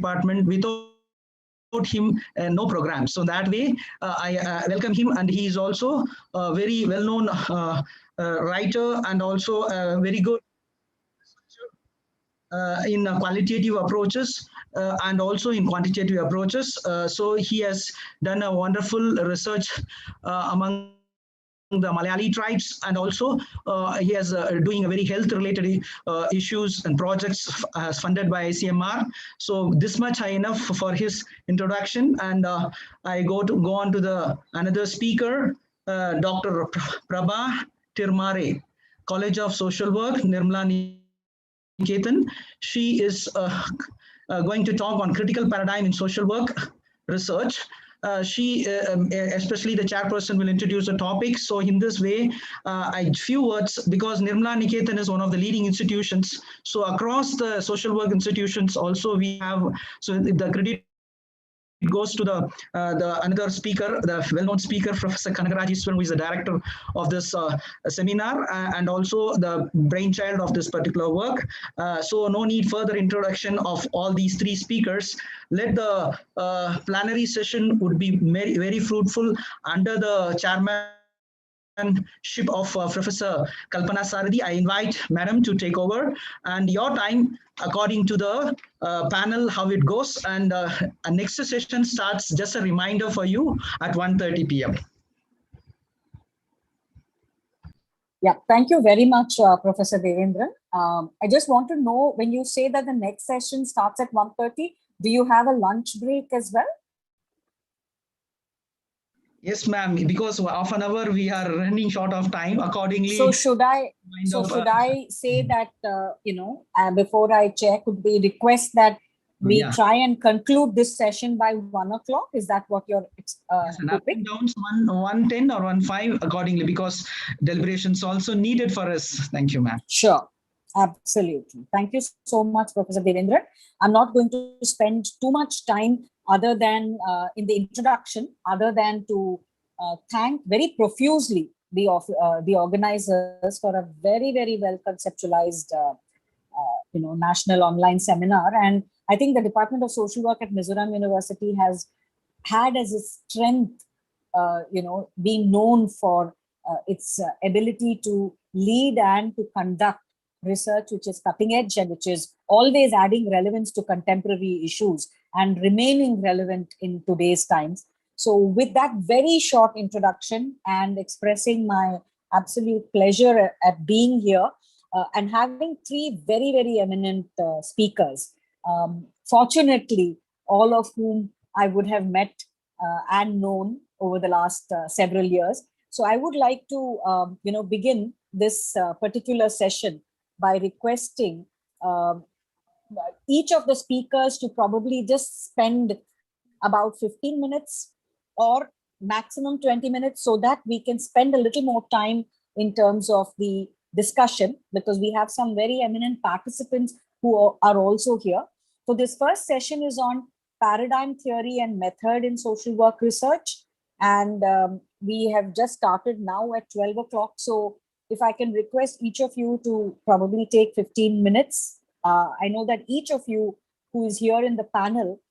department. Without him, no program. So that way, I welcome him, and he is also a very well-known writer and also a very good in qualitative approaches and also in quantitative approaches. So he has done a wonderful research among the Malayali tribes, and also he is doing a very health related issues and projects funded by ICMR. So this much enough for his introduction, and I go on to the another speaker, Dr. Prabha Tirmare, College of Social Work, Nirmala Niketan. She is going to talk on critical paradigm in social work research. Especially the chairperson, will introduce the topic. So in this way, few words, because Nirmala Niketan is one of the leading institutions. So across the social work institutions also we have, so the credit goes to the another speaker, the well-known speaker, Professor Kanagarajiswaran, who is the director of this seminar and also the brainchild of this particular work. So no need further introduction of all these three speakers. Let the plenary session would be very, very fruitful under the chairmanship of Professor Kalpana Sarathi. I invite Madam to take over, and your time according to the panel, how it goes. And next session starts, just a reminder for you, at 1:30 p.m. Yeah, thank you very much, Professor Devendran. I just want to know, when you say that the next session starts at 1:30, do you have a lunch break as well? Yes, ma'am, because half an hour we are running short of time accordingly. So should I say that, before I check, could we request that we try and conclude this session by 1 o'clock? Is that what you're hoping? Downs 1:10 or 1:05 accordingly, because deliberations also needed for us. Thank you, ma'am. Sure. Absolutely. Thank you so much, Professor Devendran. I'm not going to spend too much time other than in the introduction, other than to thank very profusely the organizers for a very, very well conceptualized national online seminar. And I think the Department of Social Work at Mizoram University has had as a strength, being known for its ability to lead and to conduct research which is cutting edge and which is always adding relevance to contemporary issues and remaining relevant in today's times. So with that very short introduction and expressing my absolute pleasure at being here and having three very, very eminent speakers, fortunately, all of whom I would have met and known over the last several years. So I would like to, begin this particular session by requesting each of the speakers to probably just spend about 15 minutes or maximum 20 minutes, so that we can spend a little more time in terms of the discussion, because we have some very eminent participants who are also here. So this first session is on paradigm theory and method in social work research. And we have just started now at 12 o'clock. So if I can request each of you to probably take 15 minutes. I know that each of you who is here in the panel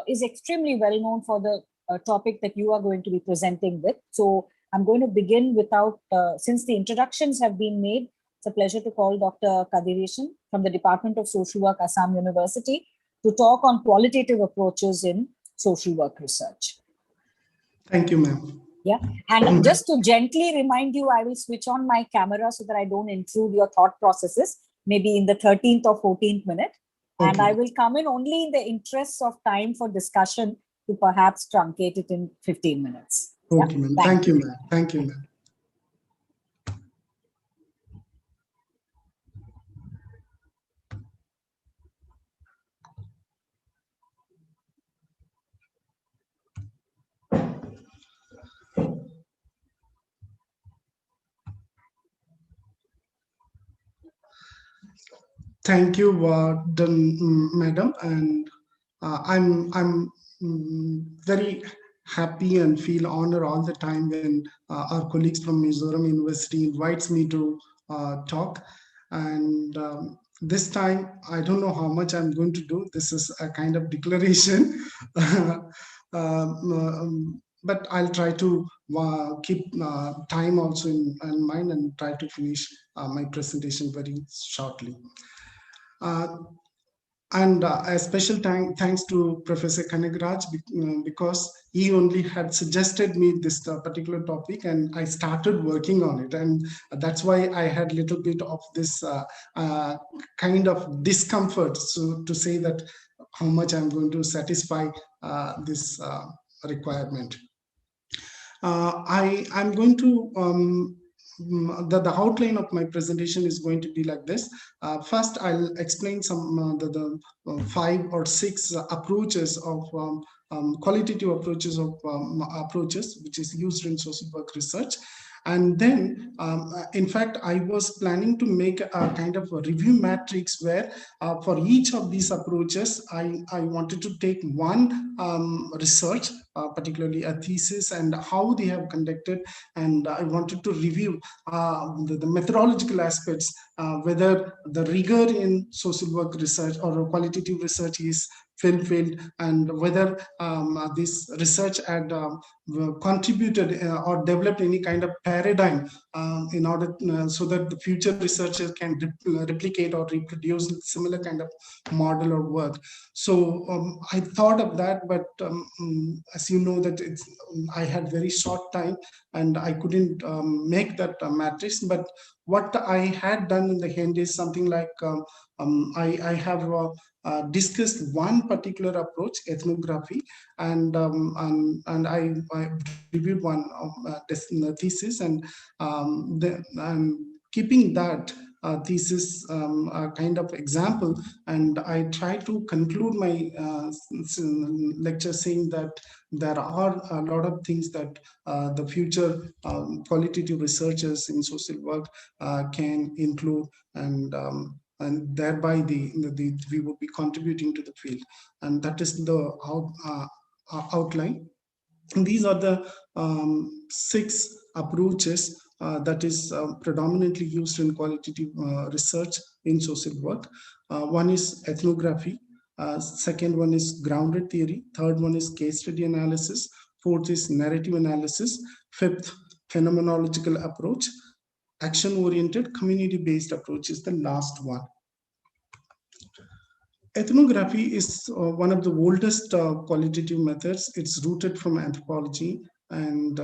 is extremely well known for the topic that you are going to be presenting with. So I'm going to begin without, since the introductions have been made, it's a pleasure to call Dr. Kadireshan from the Department of Social Work, Assam University, to talk on qualitative approaches in social work research. Thank you, ma'am. Yeah, and just to gently remind you, I will switch on my camera so that I don't intrude your thought processes, maybe in the 13th or 14th minute. Okay. And I will come in only in the interests of time for discussion to perhaps truncate it in 15 minutes. Okay, yeah? Ma'am. Thank you, ma'am. Thank you, ma'am. Thank you, madam, and I'm very happy and feel honored all the time when our colleagues from Mizoram University invites me to talk. And this time, I don't know how much I'm going to do. This is a kind of declaration. But I'll try to keep time also in mind and try to finish my presentation very shortly. Uh, and a special thanks to Professor Kanagraj because he only had suggested me this particular topic, and I started working on it, and that's why I had a little bit of this kind of discomfort, so to say that how much I'm going to satisfy this requirement. I'm going to the outline of my presentation is going to be like this. First, I'll explain some the 5 or 6 approaches of qualitative approaches of approaches which is used in social work research. And then, in fact, I was planning to make a kind of a review matrix where for each of these approaches, I wanted to take one research, particularly a thesis, and how they have conducted. And I wanted to review the methodological aspects, whether the rigor in social work research or qualitative research is fulfilled, and whether this research had contributed or developed any kind of paradigm in order so that the future researchers can replicate or reproduce similar kind of model or work. So I thought of that, but as you know that I had very short time and I couldn't make that matrix. But what I had done in the end is something like I have discussed one particular approach, ethnography, and I reviewed one thesis, and keeping that thesis a kind of example, and I try to conclude my lecture saying that there are a lot of things that the future qualitative researchers in social work can include, and thereby we would be contributing to the field, and that is the outline. And these are the 6 approaches that is predominantly used in qualitative research in social work. One is ethnography, second one is grounded theory, third one is case study analysis, fourth is narrative analysis, fifth phenomenological approach, action-oriented community-based approach is the last one. Ethnography is one of the oldest qualitative methods. It's rooted from anthropology, and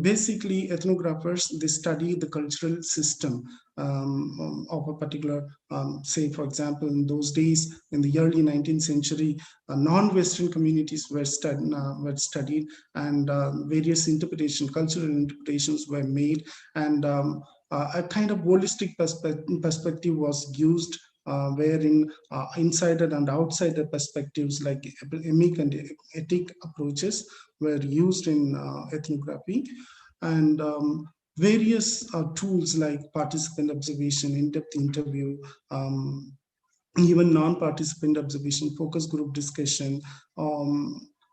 basically ethnographers, they study the cultural system of a particular, say for example, in those days, in the early 19th century, non-Western communities were studied, and various cultural interpretations were made, and a kind of holistic perspective was used, wherein insider and outsider perspectives like emic and ethic approaches were used in ethnography, and various tools like participant observation, in-depth interview, even non-participant observation, focus group discussion,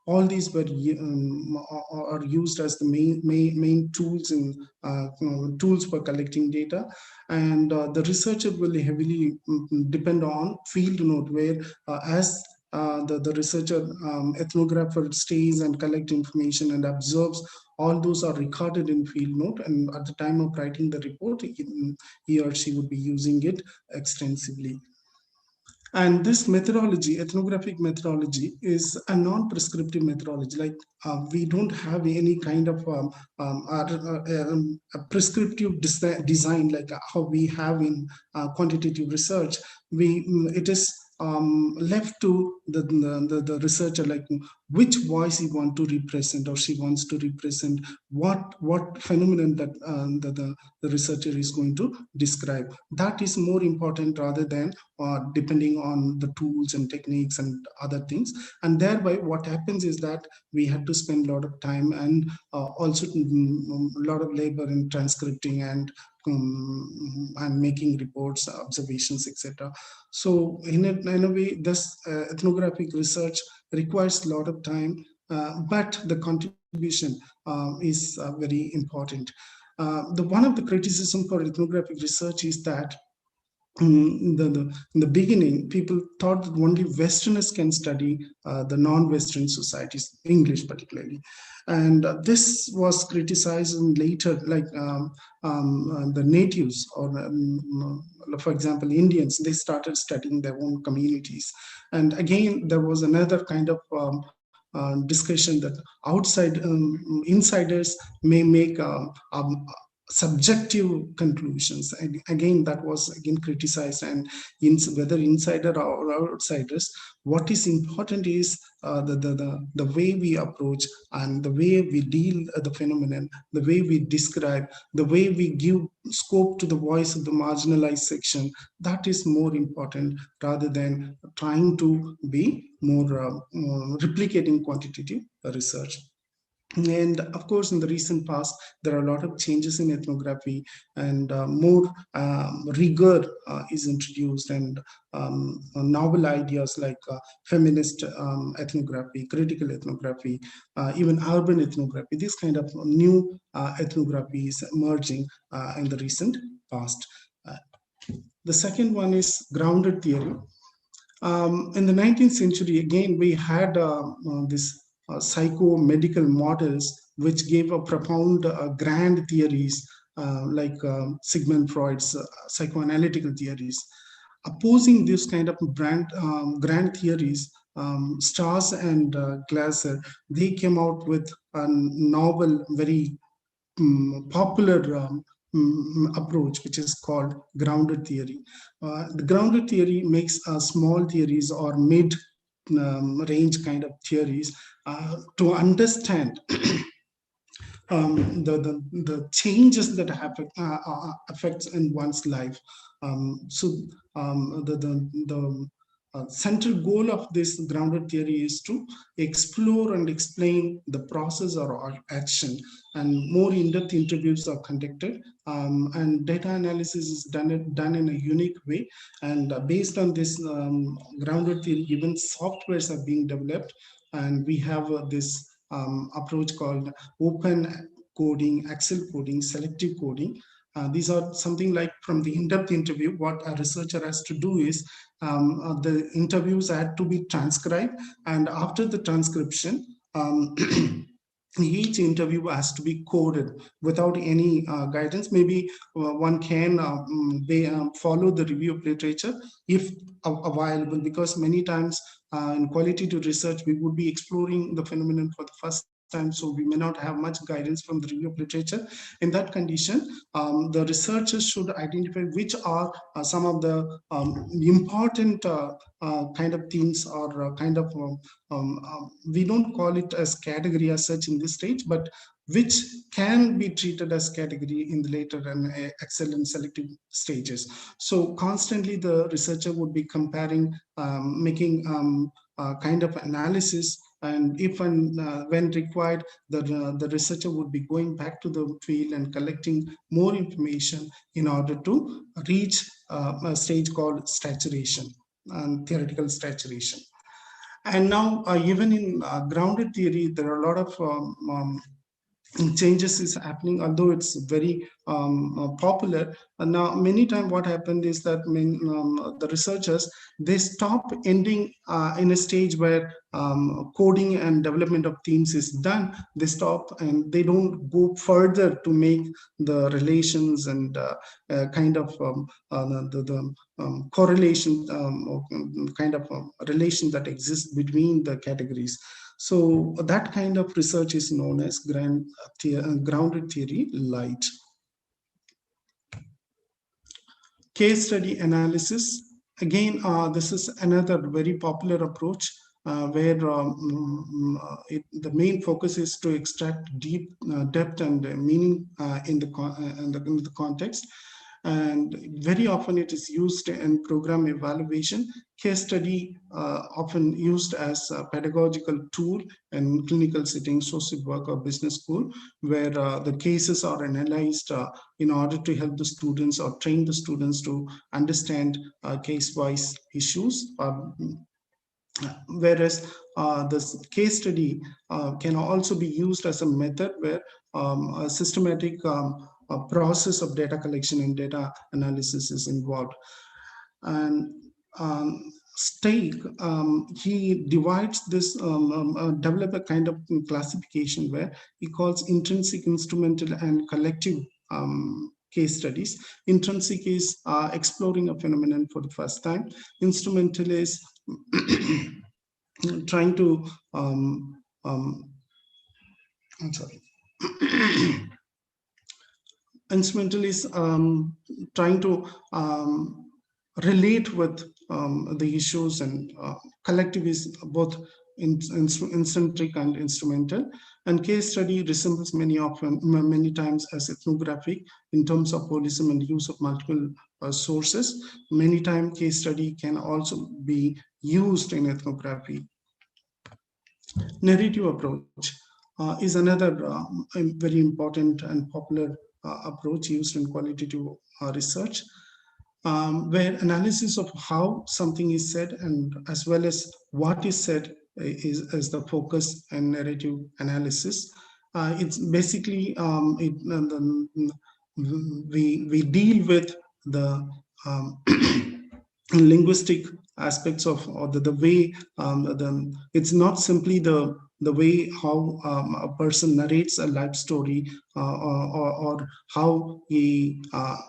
all these were are used as the main tools in tools for collecting data, and the researcher will heavily depend on field note, where as the researcher ethnographer stays and collect information and observes, all those are recorded in field note, and at the time of writing the report, he or she would be using it extensively. And this methodology, ethnographic methodology, is a non-prescriptive methodology. Like we don't have any kind of a prescriptive design like how we have in quantitative research. It is left to the researcher, like which voice he wants to represent, or she wants to represent, what phenomenon that the researcher is going to describe. That is more important rather than depending on the tools and techniques and other things. And thereby what happens is that we had to spend a lot of time and also a lot of labor in transcripting and making reports, observations, etc. So in a way, this ethnographic research requires a lot of time, but the contribution is very important. One of the criticism for ethnographic research is that in the beginning, people thought that only Westerners can study the non-Western societies, English particularly. And this was criticized in later, like the natives, or for example, Indians, they started studying their own communities. And again, there was another kind of discussion that insiders may make subjective conclusions. And again, that was again criticized. And whether insider or outsiders, what is important is the way we approach and the way we deal the phenomenon, the way we describe, the way we give scope to the voice of the marginalized section. That is more important rather than trying to be more replicating quantitative research. And of course, in the recent past, there are a lot of changes in ethnography, and more rigor is introduced, and novel ideas like feminist ethnography, critical ethnography, even urban ethnography. This kind of new ethnography is emerging in the recent past. The second one is grounded theory. In the 19th century, again, we had this psychomedical models which gave a profound grand theories like Sigmund Freud's psychoanalytical theories. Opposing this kind of grand theories, Strauss and Glasser, they came out with a novel, very popular approach, which is called grounded theory. The grounded theory makes small theories or mid range kind of theories to understand the changes that affects in one's life. The central goal of this grounded theory is to explore and explain the process or action, and more in-depth interviews are conducted, and data analysis is done in a unique way. And based on this grounded theory, even softwares are being developed, and we have this approach called open coding, Excel coding, selective coding. These are something like from the in-depth interview, what a researcher has to do is the interviews had to be transcribed, and after the transcription, each interview has to be coded without any guidance. Maybe one can follow the review of literature if available, because many times in qualitative research, we would be exploring the phenomenon for the first time, so we may not have much guidance from the review of literature. In that condition, the researchers should identify which are some of the important kind of themes, or kind of we don't call it as category as such in this stage, but which can be treated as category in the later and Excel and selective stages. So constantly the researcher would be comparing, making kind of analysis, and if and when required, the researcher would be going back to the field and collecting more information in order to reach a stage called saturation, and theoretical saturation. And now even in grounded theory, there are a lot of changes is happening, although it's very popular. And now many times what happened is that the researchers, they stop ending in a stage where coding and development of themes is done. They stop and they don't go further to make the relations and kind of the correlation, kind of relation that exists between the categories. So that kind of research is known as grounded theory light. Case study analysis. Again, this is another very popular approach where the main focus is to extract deep depth and meaning in the context. And very often it is used in program evaluation. Case study often used as a pedagogical tool in clinical settings, social work or business school, where the cases are analyzed in order to help the students or train the students to understand case-wise issues. Whereas this case study can also be used as a method where a systematic process of data collection and data analysis is involved. And Stake, he divides this, develop a kind of classification where he calls intrinsic, instrumental, and collective case studies. Intrinsic is exploring a phenomenon for the first time. Instrumental is trying to, I'm sorry. Instrumental is trying to relate with the issues, and collective is both intrinsic and instrumental. And case study resembles many times as ethnographic in terms of holism and use of multiple sources. Many times case study can also be used in ethnography. Narrative approach is another very important and popular approach used in qualitative research, where analysis of how something is said and as well as what is said is the focus and narrative analysis. It's basically we deal with the linguistic aspects of, or the way it's not simply the way how a person narrates a life story, or how he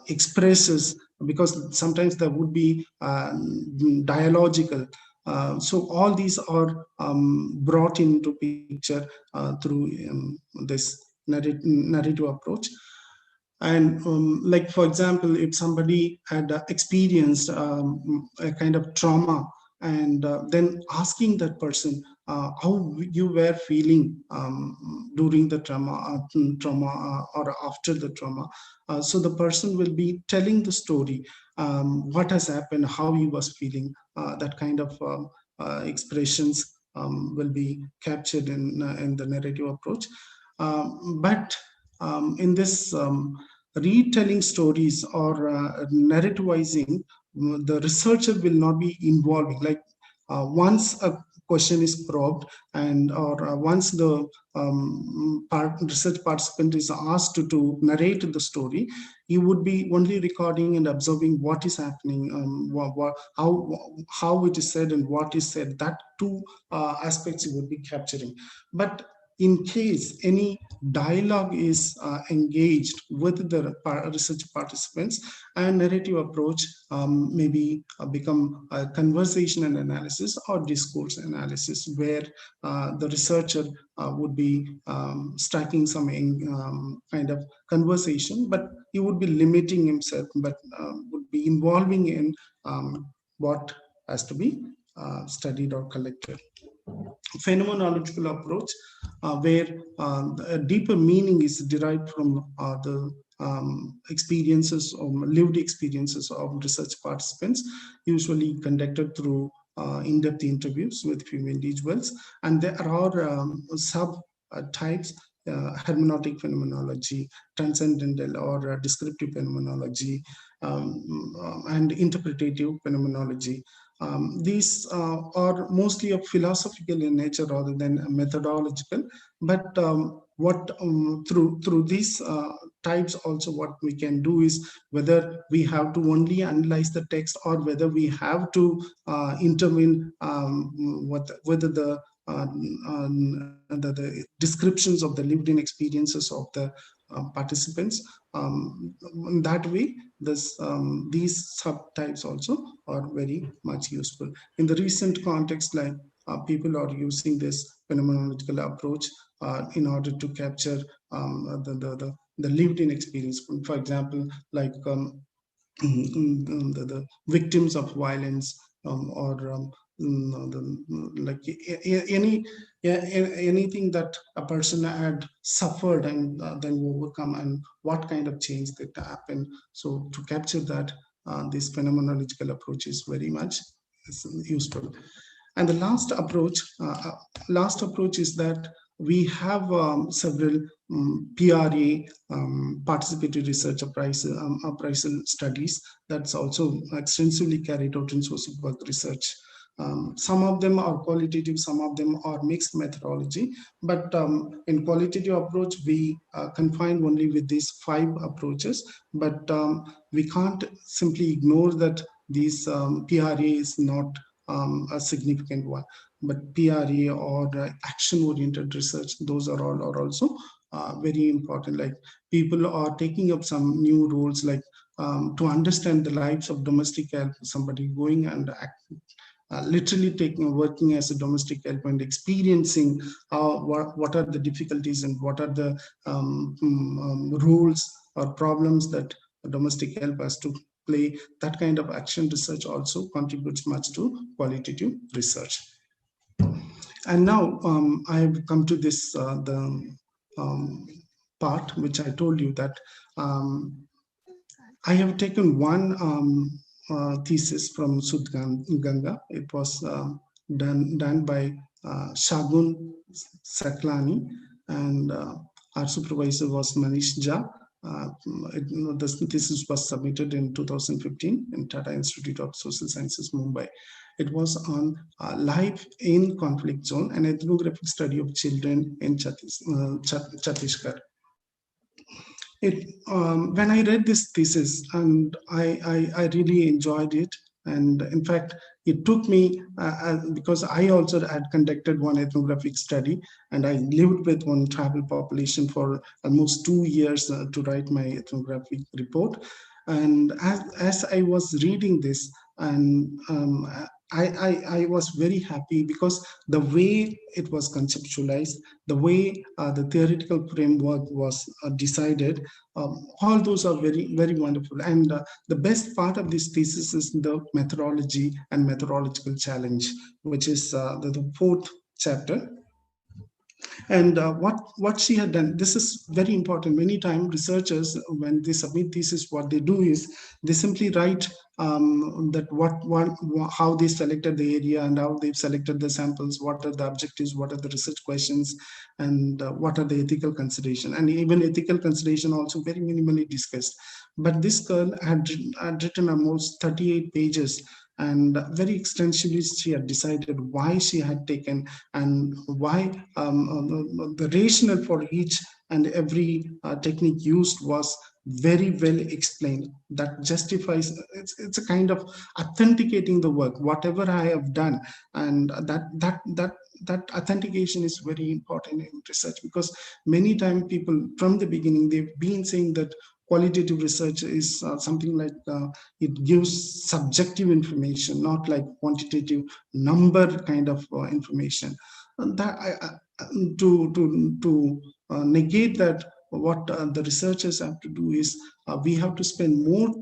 expresses, because sometimes there would be dialogical. So all these are brought into picture through this narrative approach. And like, for example, if somebody had experienced a kind of trauma, and then asking that person how you were feeling during the trauma or after the trauma. So the person will be telling the story, what has happened, how he was feeling. That kind of expressions will be captured in the narrative approach. But in this retelling stories or narrativizing, the researcher will not be involving. Like once a question is probed, and or once the research participant is asked to narrate the story, he would be only recording and observing what is happening, how it is said and what is said. That two aspects he would be capturing. But in case any dialogue is engaged with the research participants, and narrative approach maybe become a conversation and analysis or discourse analysis, where the researcher would be striking some kind of conversation, but he would be limiting himself, but would be involving in what has to be studied or collected. Phenomenological approach, where a deeper meaning is derived from the experiences or lived experiences of research participants, usually conducted through in-depth interviews with few individuals. And there are sub types: hermeneutic phenomenology, transcendental or descriptive phenomenology, and interpretative phenomenology. These are mostly of philosophical in nature rather than methodological. But through these types also, what we can do is whether we have to only analyze the text, or whether we have to intervene whether the descriptions of the lived-in experiences of the participants. In that way, these subtypes also are very much useful. In the recent context, like people are using this phenomenological approach in order to capture the lived-in experience. For example, like the victims of violence, or like anything that a person had suffered and then overcome, and what kind of change that happened. So to capture that, this phenomenological approach is very much useful. And the last approach is that we have several PRA, participatory research appraisal studies, that's also extensively carried out in social work research. Some of them are qualitative, some of them are mixed methodology, but in qualitative approach, we confine only with these 5 approaches. But we can't simply ignore that these PRA is not a significant one, but PRA or action-oriented research, those are also very important. Like people are taking up some new roles, like to understand the lives of domestic help, somebody going and literally working as a domestic help and experiencing what are the difficulties and what are the roles or problems that domestic help has to play. That kind of action research also contributes much to qualitative research. And now I have come to this the part which I told you that I have taken one thesis from Sudh Ganga. It was done by Shagun Saklani, and our supervisor was Manish Jha. This thesis was submitted in 2015 in Tata Institute of Social Sciences, Mumbai. It was on life in conflict zone, an ethnographic study of children in Chhattisgarh. When I read this thesis, and I really enjoyed it, and in fact, it took me because I also had conducted one ethnographic study, and I lived with one tribal population for almost 2 years to write my ethnographic report. And as I was reading this, and I was very happy because the way it was conceptualized, the way the theoretical framework was decided, all those are very, very wonderful. And the best part of this thesis is the methodology and methodological challenge, which is the 4th chapter. And what she had done, this is very important. Many times researchers, when they submit thesis, what they do is they simply write that how they selected the area and how they've selected the samples, what are the objectives, what are the research questions, and what are the ethical consideration. And even ethical consideration also very minimally discussed. But this girl had written almost 38 pages, and very extensively she had decided why she had taken and why the rationale for each and every technique used was very well explained. That justifies, it's a kind of authenticating the work, whatever I have done. And that authentication is very important in research, because many times people from the beginning, they've been saying that qualitative research is something like it gives subjective information, not like quantitative number kind of information. And that to negate that, what the researchers have to do is we have to spend more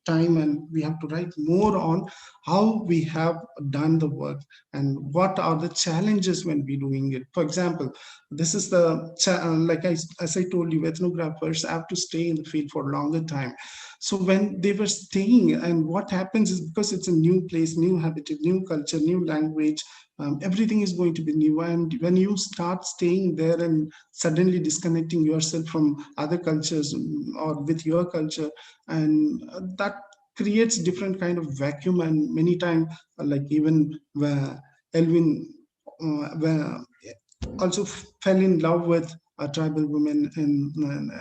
time, and we have to write more on how we have done the work and what are the challenges when we're doing it. For example, this is the as I told you, ethnographers have to stay in the field for a longer time. So when they were staying, and what happens is, because it's a new place, new habitat, new culture, new language, everything is going to be new. And when you start staying there and suddenly disconnecting yourself from other cultures or with your culture, and that creates different kind of vacuum. And many times, like even where Elvin also fell in love with a tribal woman, and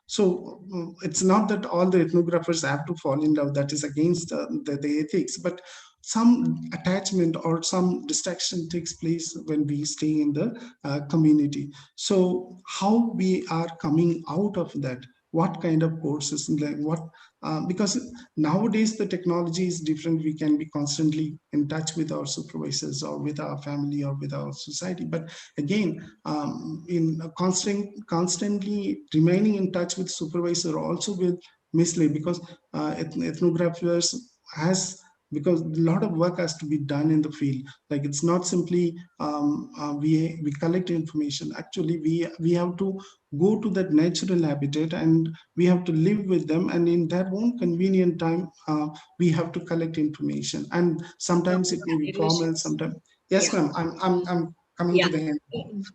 so it's not that all the ethnographers have to fall in love. That is against the ethics, but some attachment or some distraction takes place when we stay in the community. So how we are coming out of that, what kind of courses, like what, because nowadays the technology is different. We can be constantly in touch with our supervisors or with our family or with our society. But again, in constantly remaining in touch with supervisor also will mislead, because ethnographers because a lot of work has to be done in the field. Like it's not simply we collect information. Actually, we have to go to that natural habitat and we have to live with them, and in their own convenient time we have to collect information. And sometimes it may be formal, sometimes. Yes, ma'am. I'm coming to the end.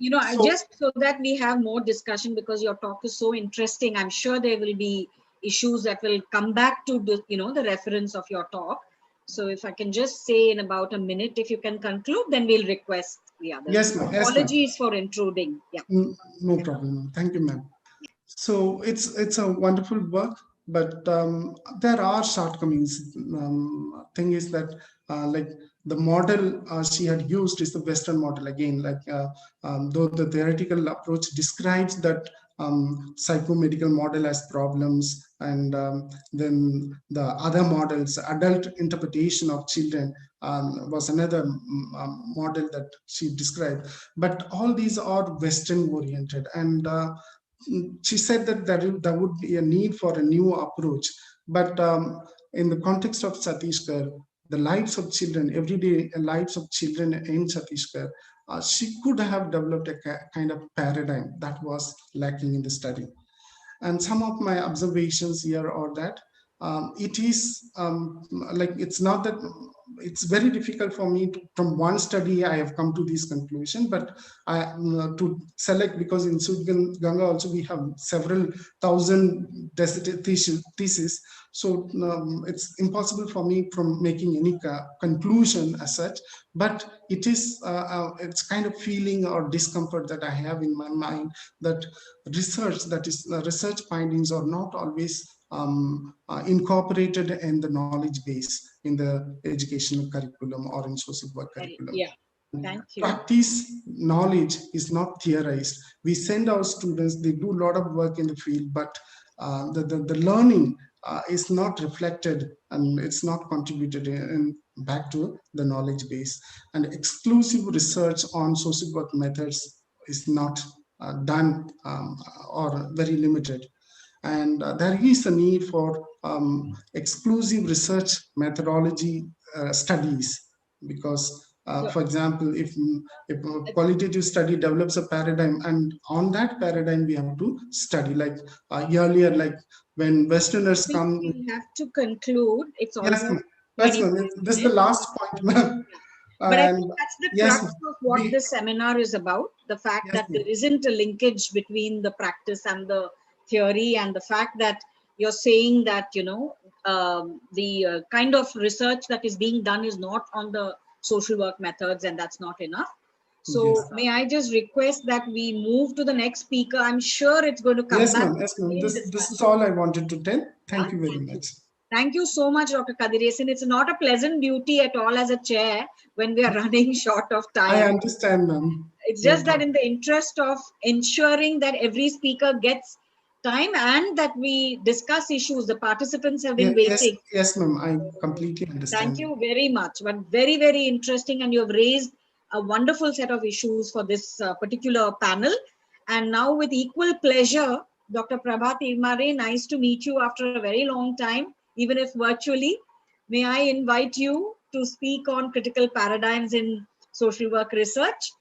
You know, just so that we have more discussion, because your talk is so interesting, I'm sure there will be issues that will come back to the, the reference of your talk. So if I can just say in about a minute, if you can conclude, then we'll request the others. Yes, ma'am. Apologies for intruding. Yeah. No problem. Thank you, ma'am. So it's a wonderful work but there are shortcomings. Thing is that like the model she had used is the Western model again, like though the theoretical approach describes that psychomedical model as problems, and then the other models, adult interpretation of children, was another model that she described. But all these are Western oriented, and she said that there would be a need for a new approach. But in the context of Chhattisgarh, the lives of children, everyday lives of children in Chhattisgarh, she could have developed a kind of paradigm that was lacking in the study. And some of my observations here are that it is like, it's not that it's very difficult for me to, from one study I have come to this conclusion, but I to select, because in Sud-Ganga also we have several thousand theses. So it's impossible for me from making any conclusion as such, but it is it's kind of feeling or discomfort that I have in my mind, that research, that is research findings are not always incorporated in the knowledge base in the educational curriculum or in social work curriculum. Yeah, thank you. Practice knowledge is not theorized. We send our students, they do a lot of work in the field, but the learning is not reflected, and it's not contributed back to the knowledge base. And exclusive research on social work methods is not done or very limited. And there is a need for exclusive research methodology studies, because for example, if a qualitative study develops a paradigm, and on that paradigm we have to study, like earlier, like when Westerners come. We have to conclude. It's Yes, almost this is the last point, ma'am. But I think that's the crux of what this seminar is about. The fact that there isn't a linkage between the practice and the theory, and the fact that you're saying that, you know, the kind of research that is being done is not on the social work methods, and that's not enough. So may I just request that we move to the next speaker? I'm sure it's going to come back. Yes, ma'am. This is all I wanted to tell. Thank you very much. Thank you so much, Dr. Kadiresan. It's not a pleasant duty at all as a chair when we are running short of time. I understand, ma'am. It's just that in the interest of ensuring that every speaker gets time and that we discuss issues, the participants have been waiting. Yes, ma'am. I completely understand. Thank you very much. But very, very interesting. And you have raised a wonderful set of issues for this particular panel. And now with equal pleasure, Dr. Prabhat Irmare, nice to meet you after a very long time, even if virtually. May I invite you to speak on critical paradigms in social work research.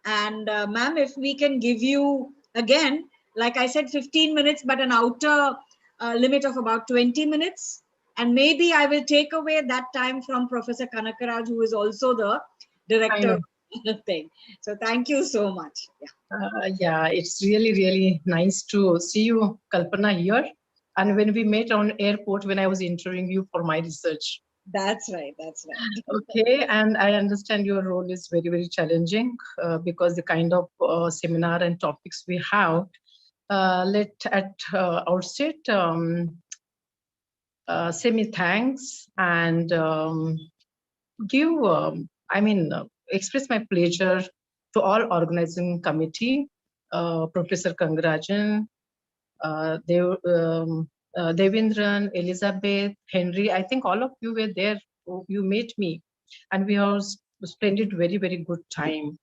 And ma'am, if we can give you, again, like I said, 15 minutes, but an outer limit of about 20 minutes. And maybe I will take away that time from Professor Kanakaraj, who is also the director of the thing. So thank you so much. Yeah, it's really, really nice to see you, Kalpana, here. And when we met on airport, when I was interviewing you for my research. That's right. That's right. Okay, and I understand your role is very, very challenging because the kind of seminar and topics we have. Let at outset say me thanks and give, express my pleasure to all organizing committee, Professor Kangarajan, Devendran, Elizabeth, Henry. I think all of you were there. You met me, and we all spent it very, very good time.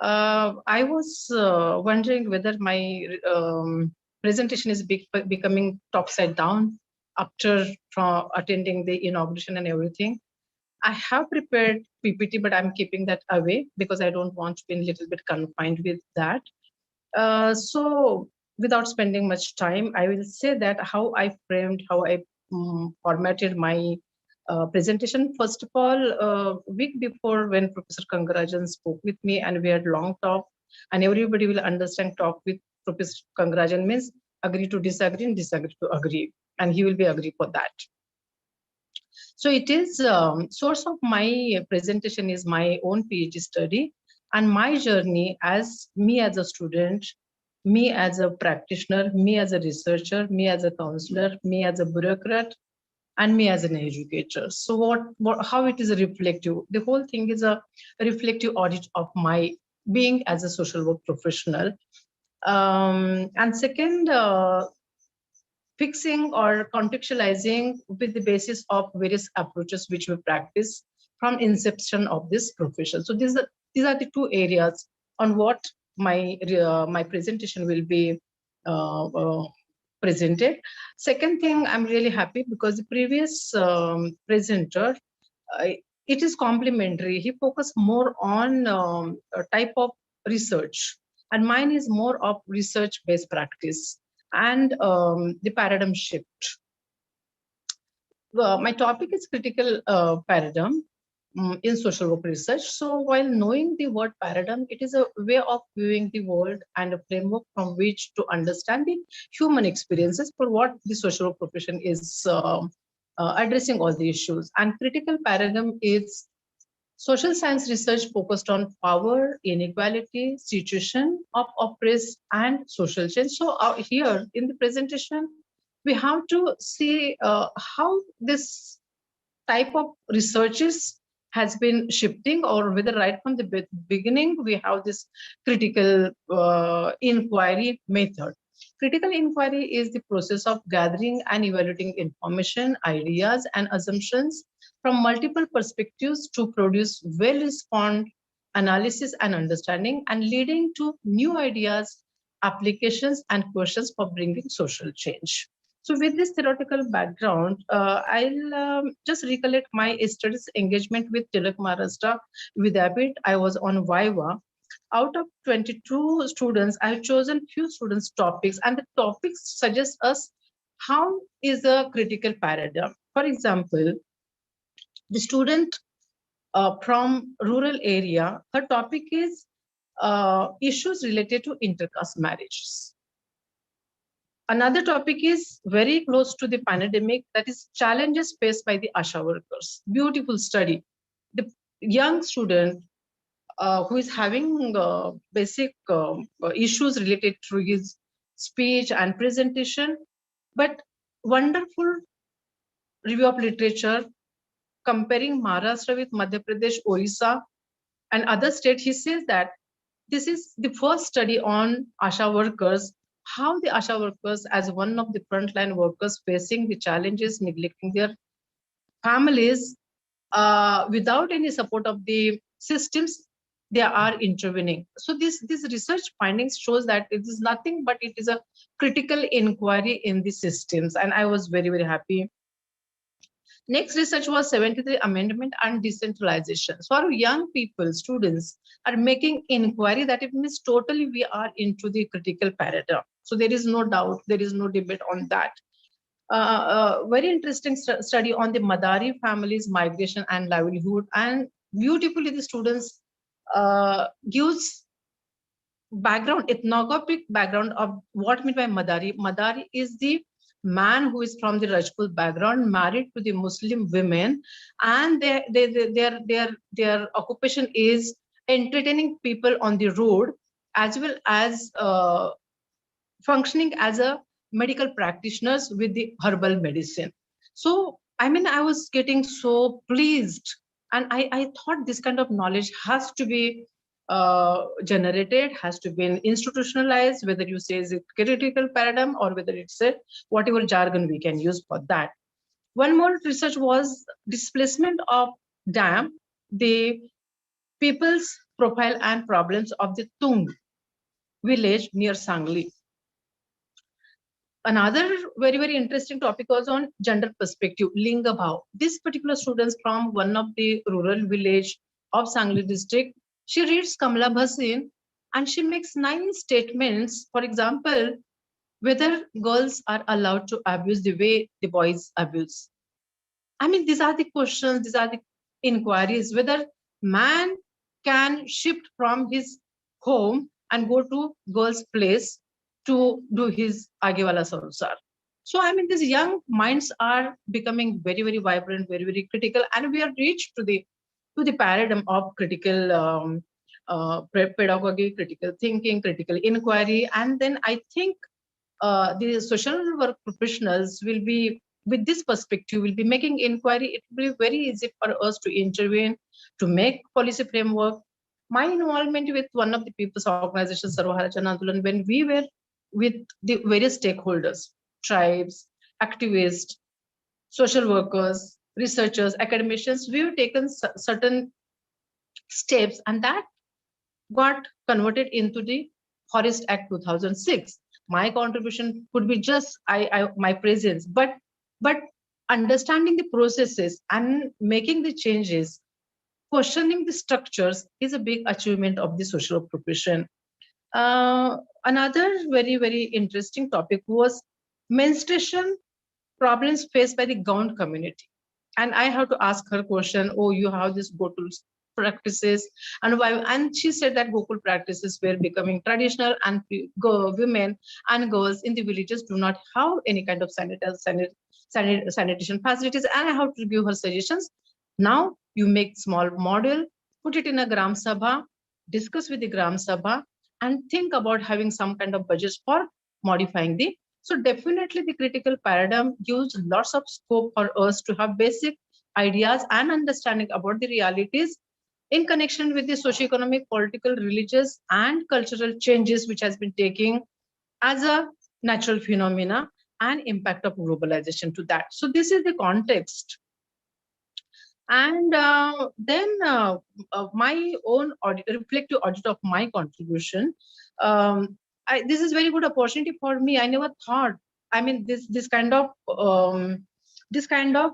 I was wondering whether my presentation is becoming topside down after attending the inauguration and everything. I have prepared PPT, but I'm keeping that away because I don't want to be a little bit confined with that. So without spending much time, I will say that how I framed, how I formatted my presentation. First of all, a week before when Professor Kangarajan spoke with me and we had long talk, and everybody will understand talk with Professor Kangarajan means agree to disagree and disagree to agree, and he will be agree for that. So it is source of my presentation is my own PhD study and my journey as me as a student me as a practitioner, me as a researcher, me as a counselor, me as a bureaucrat, and me as an educator. So how it is a reflective, the whole thing is a reflective audit of my being as a social work professional. And second, fixing or contextualizing with the basis of various approaches which we practice from inception of this profession. So these are the two areas on what my presentation will be presented. Second thing, I'm really happy because the previous presenter, it is complementary. He focused more on a type of research, and mine is more of research-based practice and the paradigm shift. My topic is critical paradigm in social work research. So while knowing the word paradigm, it is a way of viewing the world and a framework from which to understand the human experiences for what the social work profession is addressing all the issues. And critical paradigm is social science research focused on power, inequality, situation of oppress, and social change. So here in the presentation, we have to see how this type of researches has been shifting, or whether right from the beginning we have this critical inquiry method. Critical inquiry is the process of gathering and evaluating information, ideas, and assumptions from multiple perspectives to produce well-informed analysis and understanding, and leading to new ideas, applications, and questions for bringing social change. So with this theoretical background, I'll just recollect my studies engagement with Tilak Maharashtra Vidyapit. I was on Viva. Out of 22 students, I've chosen few students' topics, and the topics suggest us how is a critical paradigm. For example, the student from rural area, her topic is issues related to intercaste marriages. Another topic is very close to the pandemic, that is challenges faced by the ASHA workers. Beautiful study. The young student who is having basic issues related to his speech and presentation, but wonderful review of literature comparing Maharashtra with Madhya Pradesh, Orissa, and other states. He says that this is the first study on ASHA workers, how the ASHA workers as one of the frontline workers facing the challenges, neglecting their families, without any support of the systems, they are intervening. So this research findings shows that it is nothing but it is a critical inquiry in the systems, and I was very, very happy. Next research was 73 amendment and decentralization. So our young people, students are making inquiry that it means totally we are into the critical paradigm. So there is no doubt, there is no debate on that. Very interesting study on the Madari families, migration and livelihood, and beautifully the students gives background, ethnographic background of what meant by Madari. Madari is the man who is from the Rajput background, married to the Muslim women, and their occupation is entertaining people on the road, as well as functioning as a medical practitioners with the herbal medicine. So I mean, I was getting so pleased, and I thought this kind of knowledge has to be generated, has to be institutionalized, whether you say is it critical paradigm or whether it's a whatever jargon we can use for that. One more research was displacement of dam, the people's profile and problems of the Tung village near Sangli. Another very, very interesting topic was on gender perspective, Linga Bhav. This particular students from one of the rural village of Sangli district, she reads Kamala Bhasin and she makes 9 statements. For example, whether girls are allowed to abuse the way the boys abuse. I mean, these are the questions, these are the inquiries, whether man can shift from his home and go to girl's place to do his agewala sansar. So I mean, these young minds are becoming very, very vibrant, very, very critical, and we are reached to the paradigm of critical pedagogy, critical thinking, critical inquiry. And then I think the social work professionals will be, with this perspective, will be making inquiry. It will be very easy for us to intervene, to make policy framework. My involvement with one of the people's organizations, Sarva Harajana Andolan, when we were with the various stakeholders, tribes, activists, social workers, researchers, academicians, we've taken certain steps, and that got converted into the Forest Act 2006. My contribution could be just my presence, but understanding the processes and making the changes, questioning the structures is a big achievement of the social profession. Another very interesting topic was menstruation problems faced by the gown community. And I have to ask her question, oh, you have this Gokul practices, and why? And she said that Gokul practices were becoming traditional, and women and girls in the villages do not have any kind of sanitation facilities. And I have to give her suggestions. Now you make small model, put it in a Gram Sabha, discuss with the Gram Sabha, and think about having some kind of budgets for modifying the. So definitely the critical paradigm gives lots of scope for us to have basic ideas and understanding about the realities in connection with the socioeconomic, political, religious, and cultural changes which has been taking as a natural phenomena and impact of globalization to that. So this is the context. And then my own audit, reflective audit of my contribution. This is very good opportunity for me. I never thought, I mean, this kind of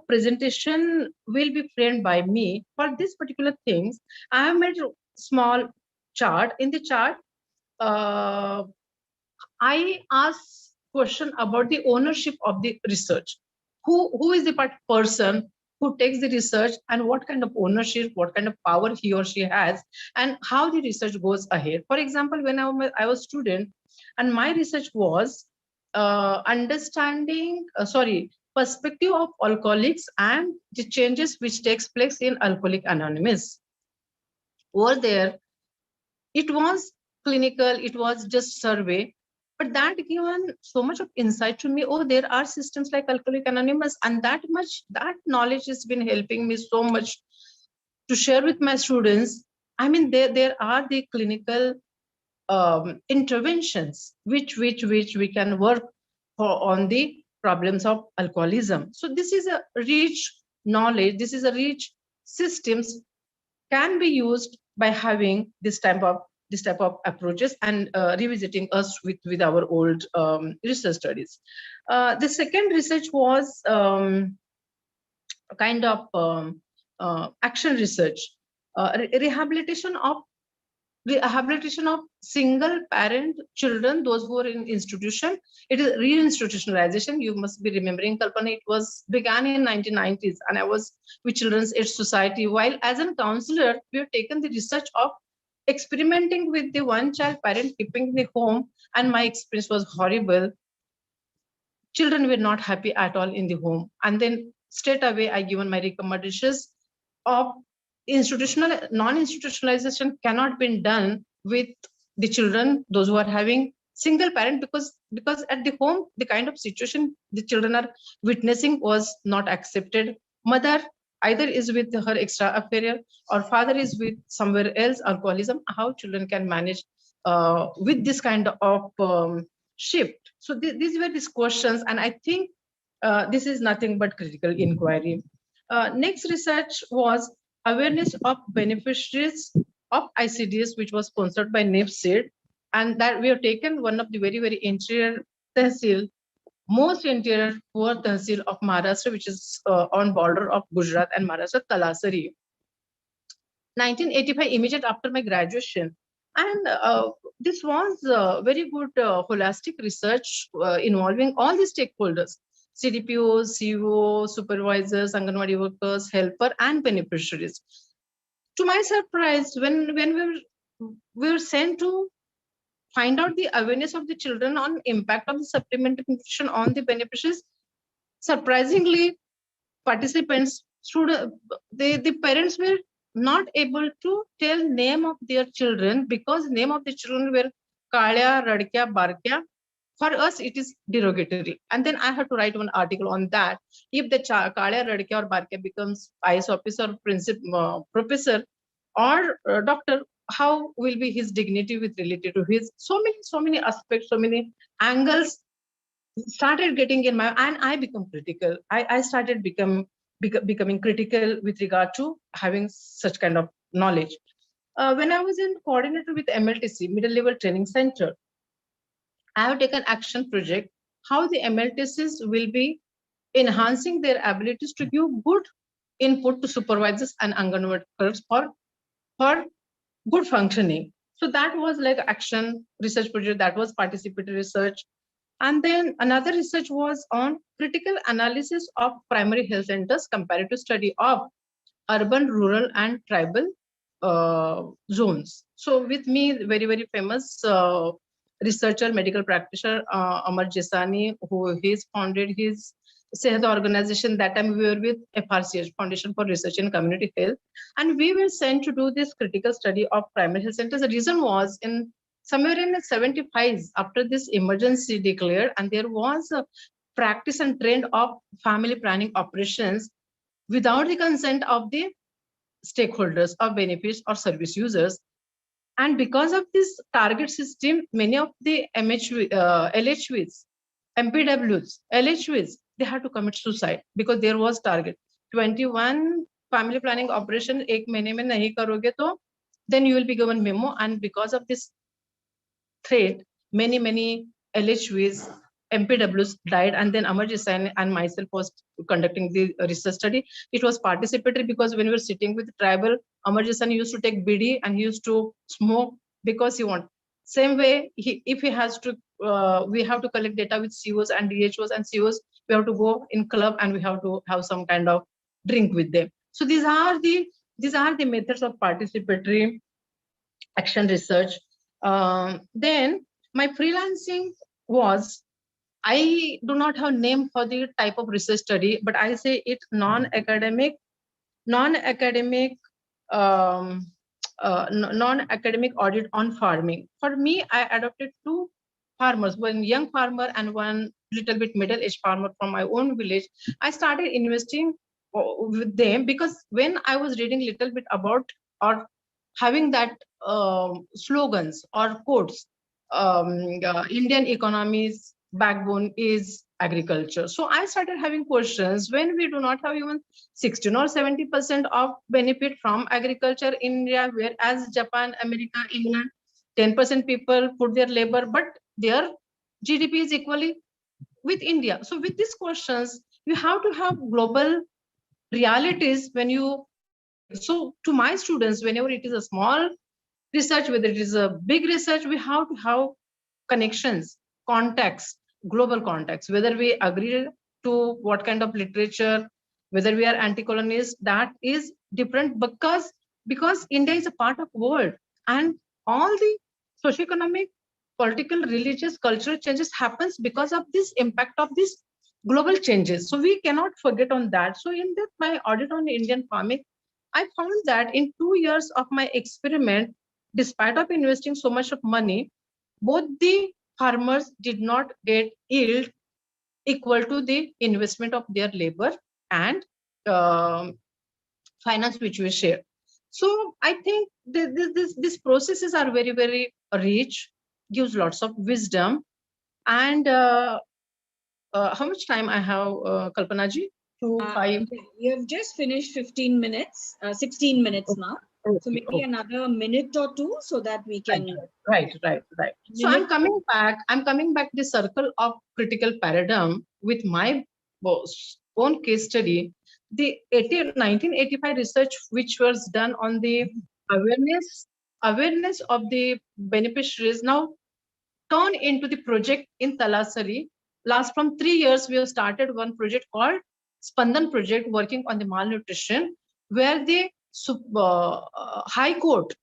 presentation will be framed by me for this particular things. I have made a small chart. In the chart, I ask question about the ownership of the research. Who is the person who takes the research, and what kind of ownership, what kind of power he or she has, and how the research goes ahead. For example, when I was a student, and my research was perspective of alcoholics and the changes which takes place in Alcoholics Anonymous. Over there, it was clinical, it was just survey, but that given so much of insight to me. Oh, there are systems like Alcoholics Anonymous, and that knowledge has been helping me so much to share with my students. I mean, there are the clinical interventions which we can work on the problems of alcoholism. So this is a rich knowledge, this is a rich systems can be used by having this type of approaches and revisiting us with our old research studies. The second research was kind of action research, rehabilitation of single parent children, those who are in institution. It is reinstitutionalization. You must be remembering, Kalpana, it was began in 1990s, and I was with Children's Aid Society. While as a counselor, we have taken the research of experimenting with the one child parent keeping the home, and my experience was horrible. Children were not happy at all in the home, and then straight away I given my recommendations of non-institutionalization cannot be done with the children, those who are having single parent, because at the home the kind of situation the children are witnessing was not accepted. Mother either is with her extra affair, or father is with somewhere else, alcoholism. How children can manage with this kind of shift? So these were these questions, and I think this is nothing but critical inquiry. Next research was awareness of beneficiaries of ICDS, which was sponsored by NIPSID, and that we have taken one of the very interior tehsil, most interior poor tehsil of Maharashtra, which is on border of Gujarat and Maharashtra, Talasari. 1985, immediate after my graduation, and this was very good holistic research involving all the stakeholders. CDPOs, CEO, supervisors, Anganwadi workers, helper, and beneficiaries. To my surprise, when we were sent to find out the awareness of the children on impact of the supplementary nutrition on the beneficiaries, surprisingly, participants, the parents were not able to tell name of their children because name of the children were Kalya, Radkya, Barkya. For us, it is derogatory. And then I had to write one article on that. If the Kalya, Radkya or Barkya becomes IS officer, professor or doctor, how will be his dignity with related to his so many aspects, so many angles started getting in my, and I become critical. I started becoming critical with regard to having such kind of knowledge. When I was in coordinator with MLTC, Middle Level Training Center, I have taken action project how the MLTCs will be enhancing their abilities to give good input to supervisors and Anganwadi workers for good functioning. So that was like action research project, that was participatory research. And then another research was on critical analysis of primary health centers comparative study of urban, rural, and tribal zones. So with me, very famous researcher, medical practitioner, Amar Jesani, who he's founded his Sehat organization. That time we were with FRCH, Foundation for Research in Community Health. And we were sent to do this critical study of primary health centers. The reason was in somewhere in the 75s, after this emergency declared, and there was a practice and trend of family planning operations without the consent of the stakeholders or benefits or service users. And because of this target system, many of the LHVs, MPWs, LHVs, they had to commit suicide because there was target. 21 family planning operation, ek mahine mein nahi karoge to, then you will be given memo. And because of this threat, many LHVs, MPWs died, and then Amar Jesani and myself was conducting the research study. It was participatory because when we were sitting with tribal, Amar Jesani used to take bidi and he used to smoke because he wanted. Same way, if he has to, we have to collect data with COs and DHOs and COs. We have to go in club and we have to have some kind of drink with them. So these are the methods of participatory action research. Then my freelancing was, I do not have name for the type of research study, but I say it non-academic audit on farming. For me, I adopted two farmers, one young farmer and one little bit middle-aged farmer from my own village. I started investing with them because when I was reading little bit about or having that slogans or quotes, Indian economy's backbone is agriculture. So I started having questions when we do not have even 16 or 70% of benefit from agriculture in India, whereas Japan, America, England, 10% people put their labor, but their GDP is equally with India. So with these questions, you have to have global realities when you, so to my students, whenever it is a small research, whether it is a big research, we have to have connections, contacts, global contacts, whether we agree to what kind of literature, whether we are anti-colonialist, that is different because India is a part of world and all the socioeconomic, political, religious, cultural changes happens because of this impact of these global changes. So we cannot forget on that. So in that my audit on Indian farming, I found that in 2 years of my experiment, despite of investing so much of money, both the farmers did not get yield equal to the investment of their labor and finance which we share. So I think these processes are very rich, gives lots of wisdom. And how much time I have, Kalpana ji? You have just finished 15 minutes, 16 minutes now. So maybe another minute or two so that we can. Right. So I'm coming back to the circle of critical paradigm with my own case study. The 1985 research, which was done on the awareness of the beneficiaries, now turned into the project in Talasari. Last from 3 years, we have started one project called Spandan project, working on the malnutrition, where the High Court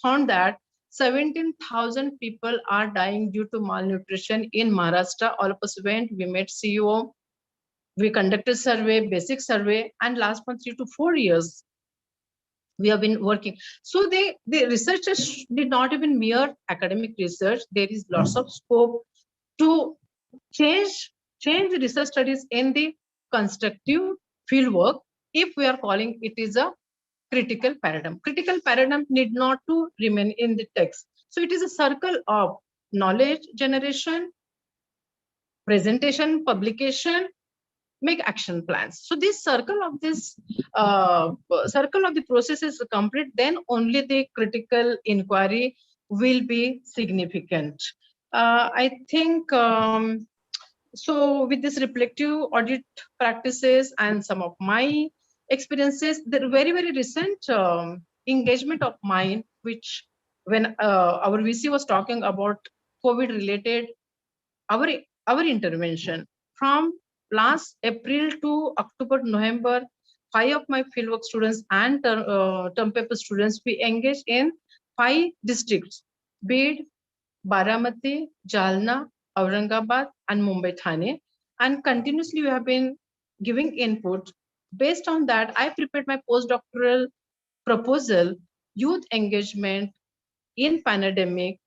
found that 17,000 people are dying due to malnutrition in Maharashtra. All of us went, we met CEO, we conducted survey, basic survey, and last from 3 to 4 years, we have been working. So the researchers did not even mere academic research. There is lots of scope to change the research studies in the constructive field work, if we are calling it is a critical paradigm. Critical paradigm need not to remain in the text. So it is a circle of knowledge generation, presentation, publication, make action plans. So this circle of the process is complete, then only the critical inquiry will be significant. I think so with this reflective audit practices and some of my experiences, the very, very recent engagement of mine, which when our VC was talking about COVID related, our intervention from last April to October, November, 5 of my fieldwork students and term paper students, we engaged in 5 districts: Bid, Baramati, Jalna, Aurangabad, and Mumbai Thane. And continuously we have been giving input. Based on that, I prepared my postdoctoral proposal, youth engagement in pandemic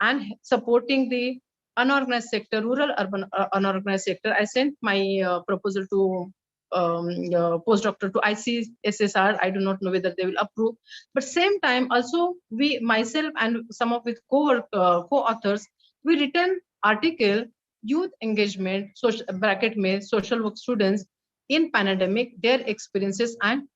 and supporting the unorganized sector, rural urban unorganized sector. I sent my proposal to postdoctor to ICSSR. I do not know whether they will approve, but same time also we, myself and some of with co-authors, we written article, youth engagement, social bracket में social work students in pandemic, their experiences and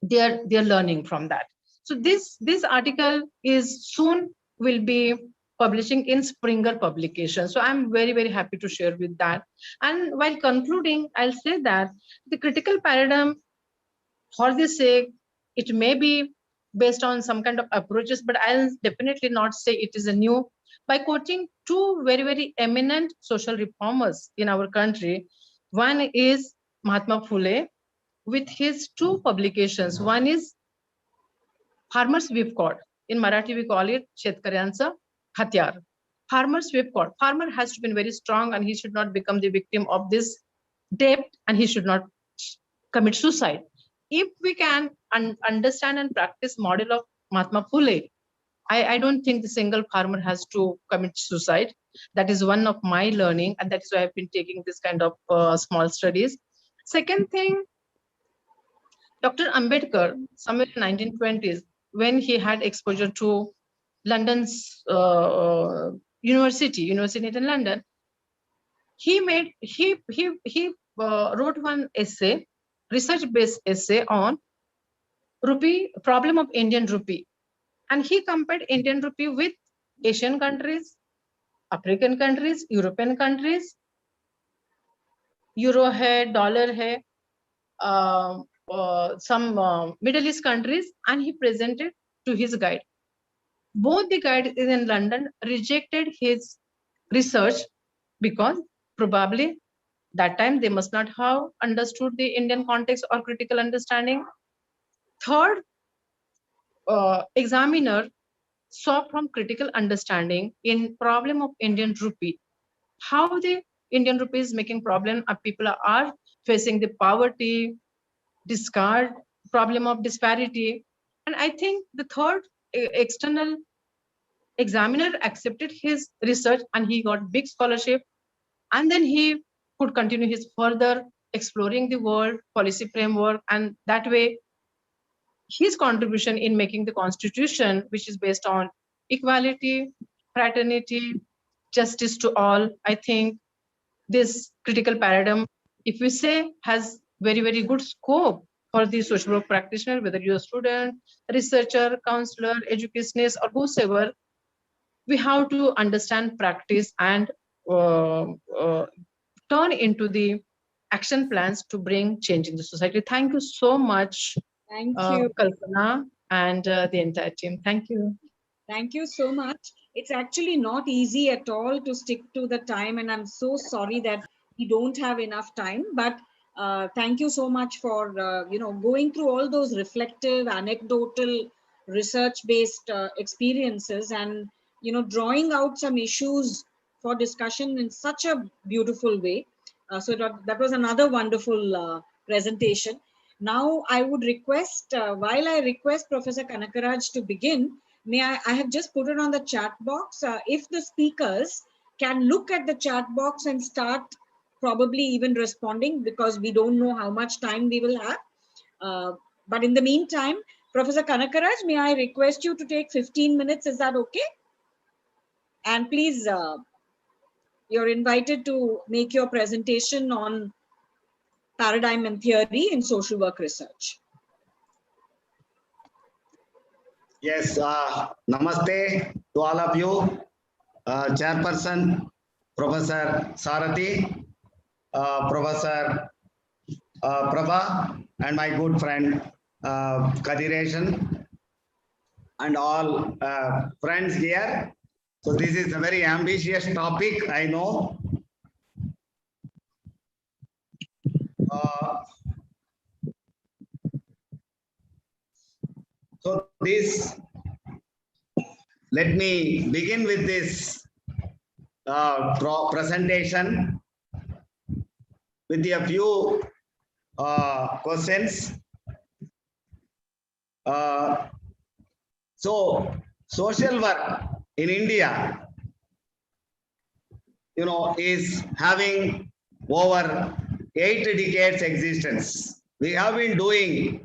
their learning from that. So this article is soon will be publishing in Springer publication. So I'm very, very happy to share with that. And while concluding, I'll say that the critical paradigm, for this sake, it may be based on some kind of approaches, but I'll definitely not say it is a new. By quoting 2 very, very eminent social reformers in our country, one is Mahatma Phule with his 2 publications. One is Farmer's Whipcord. In Marathi, we call it Shetkaryancha Hatyar. Farmer's Whipcord. Farmer has to be very strong and he should not become the victim of this debt and he should not commit suicide. If we can understand and practice model of Mahatma Phule, I don't think the single farmer has to commit suicide. That is one of my learning, and that is why I've been taking this kind of small studies. Second thing, Dr. Ambedkar, somewhere in 1920s, when he had exposure to London's university in London, he wrote one essay, research-based essay on rupee, problem of Indian rupee. And he compared Indian rupee with Asian countries, African countries, European countries, euro hai, dollar hai, some Middle East countries, and he presented to his guide. Both the guides in London rejected his research because probably that time they must not have understood the Indian context or critical understanding. Third, examiner saw from critical understanding in problem of Indian rupee, how the Indian rupee is making problem, people are facing the poverty, discard, problem of disparity. And I think the third external examiner accepted his research and he got big scholarship. And then he could continue his further exploring the world policy framework. And that way, his contribution in making the constitution, which is based on equality, fraternity, justice to all, I think this critical paradigm, if we say, has very, very good scope for the social work practitioner, whether you're a student, researcher, counselor, educationist, or whosoever, we have to understand, practice, and turn into the action plans to bring change in the society. Thank you so much. Thank you. Kalpana and the entire team. Thank you. Thank you so much. It's actually not easy at all to stick to the time, and I'm so sorry that we don't have enough time. But thank you so much for going through all those reflective, anecdotal, research-based experiences, and drawing out some issues for discussion in such a beautiful way. So that was another wonderful presentation. Now I would request, while I request Professor Kanakaraj to begin, I have just put it on the chat box. If the speakers can look at the chat box and start probably even responding, because we don't know how much time we will have. But in the meantime, Professor Kanakaraj, may I request you to take 15 minutes? Is that okay? And please, you're invited to make your presentation on paradigm and theory in social work research. Yes, namaste to all of you. Chairperson, Professor Sarathi, Professor Prabha, and my good friend Kadireshan, and all friends here. So this is a very ambitious topic, I know. So let me begin with this presentation with a few questions. So social work in India, is having over 8 decades existence. We have been doing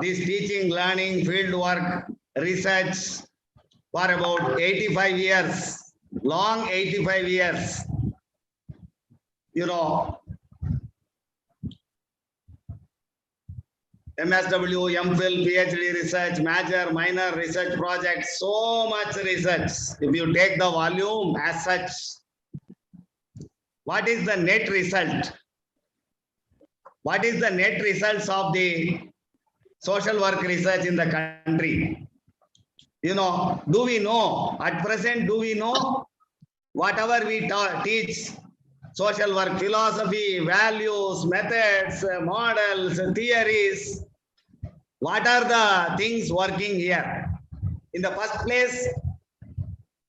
this teaching, learning, field work, research for about 85 years, long 85 years. MSW, MPhil, PhD research, major, minor research projects, so much research. If you take the volume as such, what is the net result? What is the net results of the social work research in the country? Do we know, at present, do we know whatever we teach, social work philosophy, values, methods, models, theories, what are the things working here? In the first place,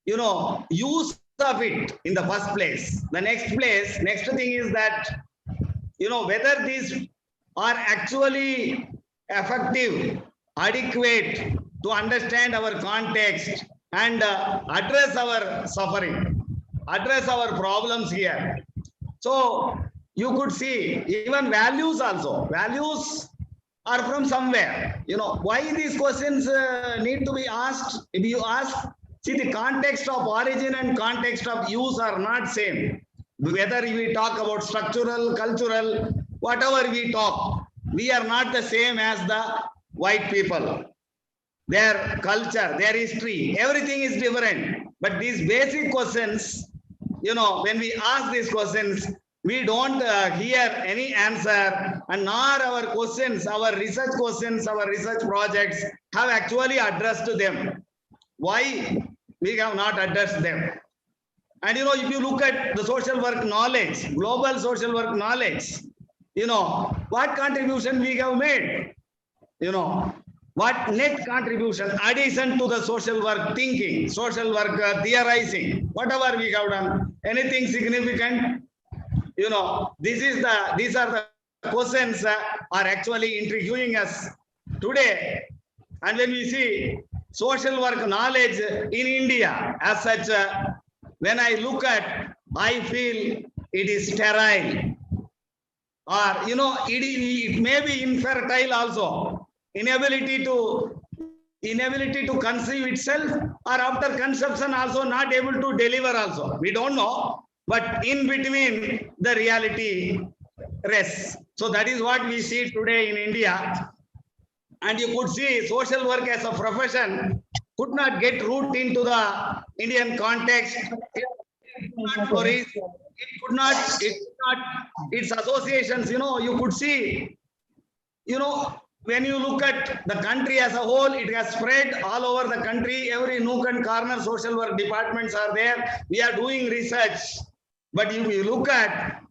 use of it in the first place. The next thing is that, whether these are actually effective, adequate to understand our context and address our suffering, address our problems here. So you could see even values also. Values are from somewhere. Why these questions need to be asked? If you ask, see, the context of origin and context of use are not same. Whether we talk about structural, cultural, whatever we talk, we are not the same as the white people. Their culture, their history, everything is different. But these basic questions, when we ask these questions, we don't hear any answer, and nor our questions, our research questions, our research projects have actually addressed them. Why we have not addressed them? And if you look at the social work knowledge, global social work knowledge, what contribution we have made? What net contribution, addition to the social work thinking, social work theorizing, whatever we have done, anything significant? These are the questions are actually intriguing us today. And when we see social work knowledge in India as such, when I look at, I feel it is sterile, or it may be infertile also. Inability to conceive itself, or after conception also not able to deliver also. We don't know, but in between the reality rests. So that is what we see today in India. And you could see social work as a profession could not get root into the Indian context. Its associations, you could see, when you look at the country as a whole, it has spread all over the country. Every nook and corner, social work departments are there. We are doing research. But if you look at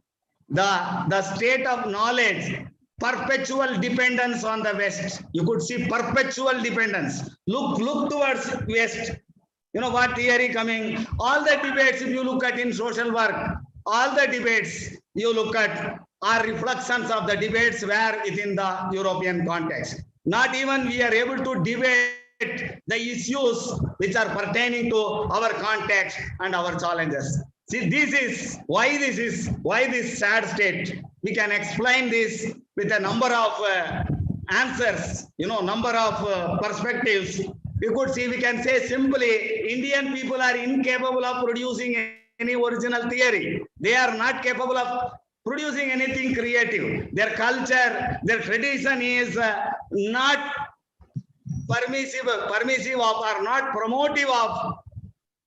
the state of knowledge, perpetual dependence on the West. You could see perpetual dependence. Look towards West. What theory coming? All the debates, if you look at in social work, all the debates you look at are reflections of the debates were within the European context. Not even we are able to debate the issues which are pertaining to our context and our challenges. See, this is why this sad state. We can explain this with a number of answers, number of perspectives. We can say simply, Indian people are incapable of producing any original theory. They are not capable of producing anything creative. Their culture, their tradition is not permissive of or not promotive of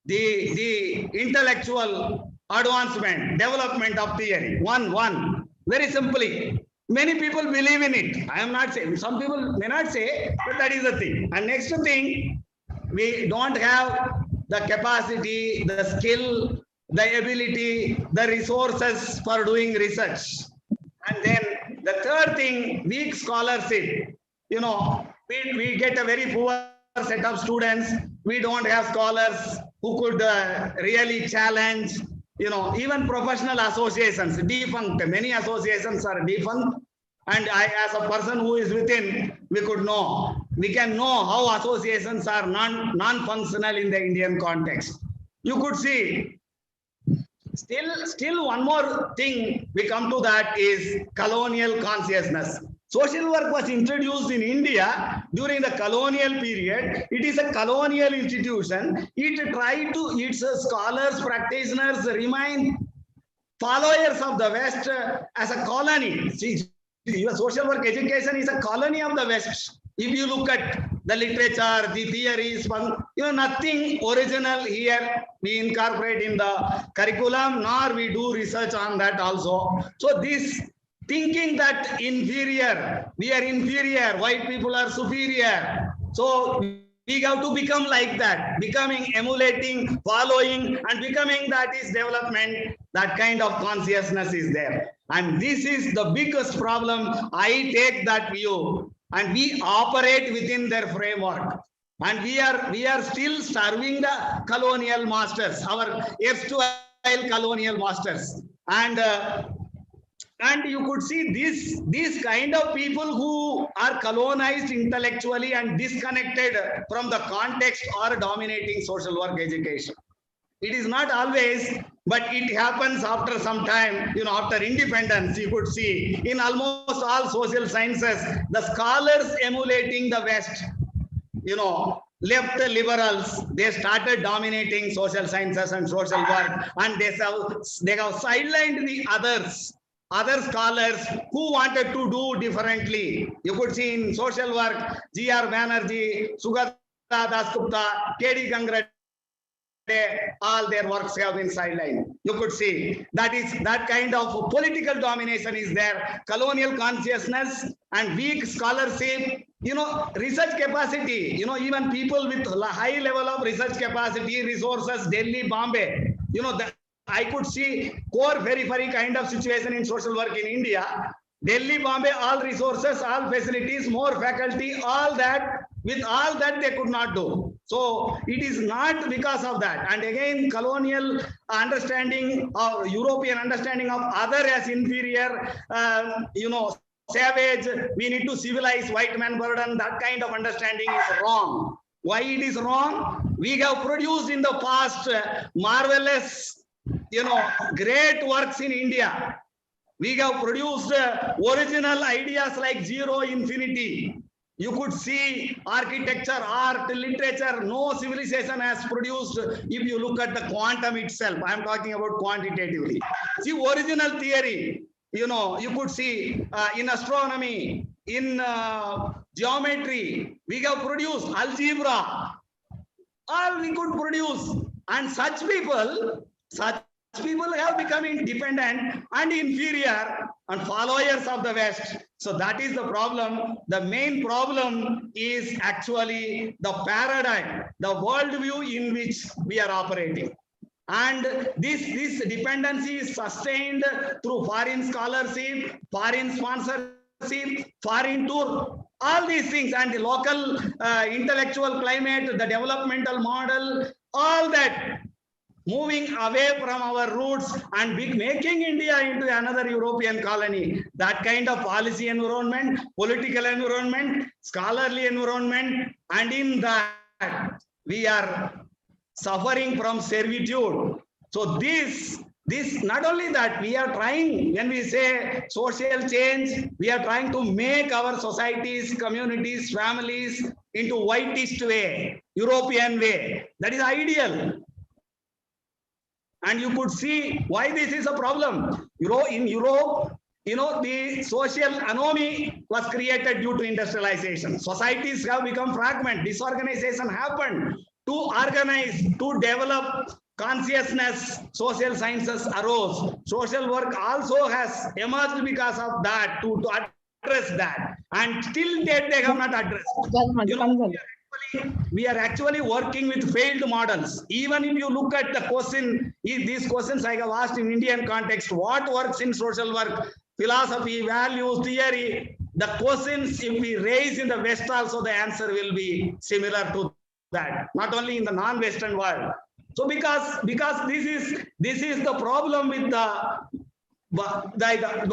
the intellectual advancement, development of theory. One, very simply. Many people believe in it. I am not saying, some people may not say, but that is the thing. And next thing, we don't have the capacity, the skill, the ability, the resources for doing research. And then the third thing, weak scholarship. We get a very poor set of students. We don't have scholars who could really challenge. Even professional associations defunct. Many associations are defunct. And I, as a person who is within, we can know how associations are non-functional in the Indian context. You could see. Still one more thing we come to that is colonial consciousness. Social work was introduced in India during the colonial period. It is a colonial institution. Its scholars, practitioners remain followers of the West as a colony. See, your social work education is a colony of the West. If you look at the literature, the theories, nothing original here we incorporate in the curriculum, nor we do research on that also. So this thinking that we are inferior, white people are superior. So we have to become like that, emulating, following, and becoming that is development. That kind of consciousness is there. And this is the biggest problem. I take that view. And we operate within their framework. And we are still serving the colonial masters, our erstwhile colonial masters. And you could see these kind of people who are colonized intellectually and disconnected from the context are dominating social work education. It is not always, but it happens after some time, after independence. You could see in almost all social sciences, the scholars emulating the West, left liberals, they started dominating social sciences and social work, and they have sidelined the other scholars who wanted to do differently. You could see in social work, G.R. Banerjee, Sugata Dasgupta, K.D. Gangrade, all their works have been sidelined. You could see that kind of political domination is there, colonial consciousness and weak scholarship, research capacity, even people with high level of research capacity, resources, Delhi, Bombay, I could see core periphery kind of situation in social work in India. Delhi, Bombay, all resources, all facilities, more faculty, all that. With all that, they could not do. So it is not because of that. And again, colonial understanding or European understanding of other as inferior, savage, we need to civilize white man burden, that kind of understanding is wrong. Why it is wrong? We have produced in the past marvelous, great works in India. We have produced original ideas like zero infinity. You could see architecture, art, literature, no civilization has produced. If you look at the quantum itself, I am talking about quantitatively. See, original theory, you could see in astronomy, in geometry, we have produced algebra. All we could produce. And such people have become independent and inferior and followers of the West. So that is the problem. The main problem is actually the paradigm, the worldview in which we are operating. And this dependency is sustained through foreign scholarship, foreign sponsorship, foreign tour, all these things, and the local intellectual climate, the developmental model, all that moving away from our roots and making India into another European colony. That kind of policy environment, political environment, scholarly environment, and in that we are suffering from servitude. So this not only that, we are trying, when we say social change, we are trying to make our societies, communities, families into whitist way, European way. That is ideal. And you could see why this is a problem. In Europe, the social anomy was created due to industrialization. Societies have become fragmented. Disorganization happened. To organize, to develop consciousness, social sciences arose. Social work also has emerged because of that, to address that. And till date, they have not addressed. We are actually working with failed models. Even if you look at the question, these questions I have asked in Indian context, what works in social work, philosophy, values, theory, the questions if we raise in the West also, the answer will be similar to that, not only in the non-Western world. So because this is the problem with the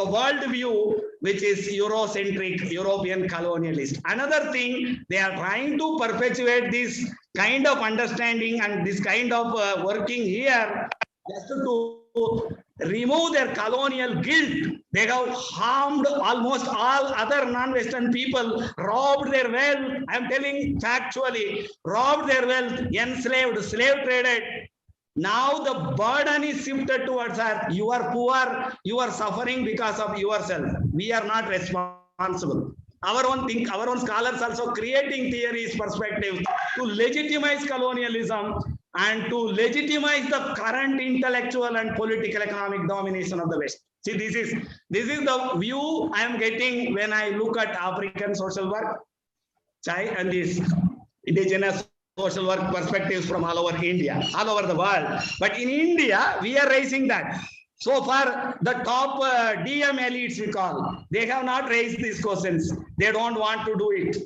world view, which is Eurocentric, European colonialist. Another thing, they are trying to perpetuate this kind of understanding and this kind of working here just to remove their colonial guilt. They have harmed almost all other non-Western people, robbed their wealth. I am telling factually, robbed their wealth, enslaved, slave traded. Now the burden is shifted towards us. You are poor, you are suffering because of yourself. We are not responsible. Our own scholars also creating theories, perspectives to legitimize colonialism and to legitimize the current intellectual and political economic domination of the West. See, this is the view I am getting when I look at African social work, and these indigenous social work perspectives from all over India, all over the world. But in India, we are raising that. So far, the top DM elites, we call, they have not raised these questions. They don't want to do it.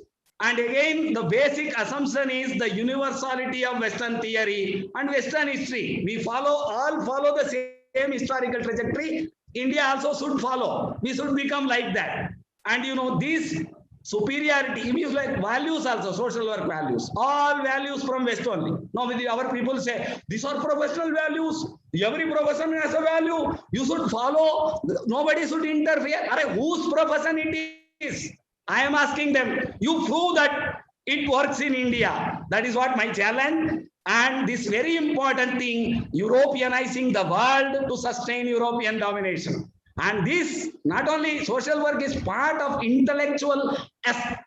And again, the basic assumption is the universality of Western theory and Western history. We all follow the same historical trajectory. India also should follow. We should become like that. And this superiority, it means like values also, social work values, all values from West only. Now our people say, these are professional values. Every profession has a value. You should follow. Nobody should interfere. Whose profession it is? I am asking them, you prove that it works in India. That is what my challenge. And this very important thing, Europeanizing the world to sustain European domination. And this, not only social work is part of intellectual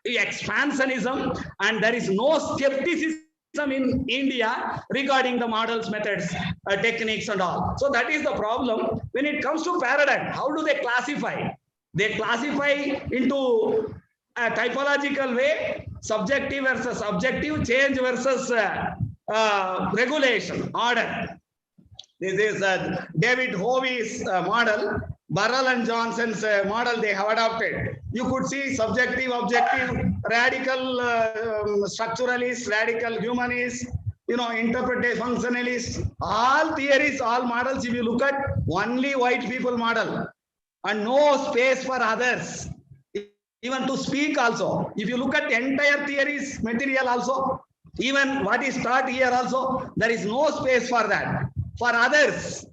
expansionism, and there is no skepticism in India regarding the models, methods, techniques and all. So that is the problem. When it comes to paradigm, how do they classify? They classify into a typological way, subjective versus objective, change versus regulation, order. This is David Hovey's model. Burrell and Johnson's model they have adopted. You could see subjective, objective, radical structuralist, radical humanist, interpretive functionalist, all theories, all models. If you look at only white people model and no space for others, even to speak also. If you look at the entire theories material also, even what is taught here also, there is no space for that. For others,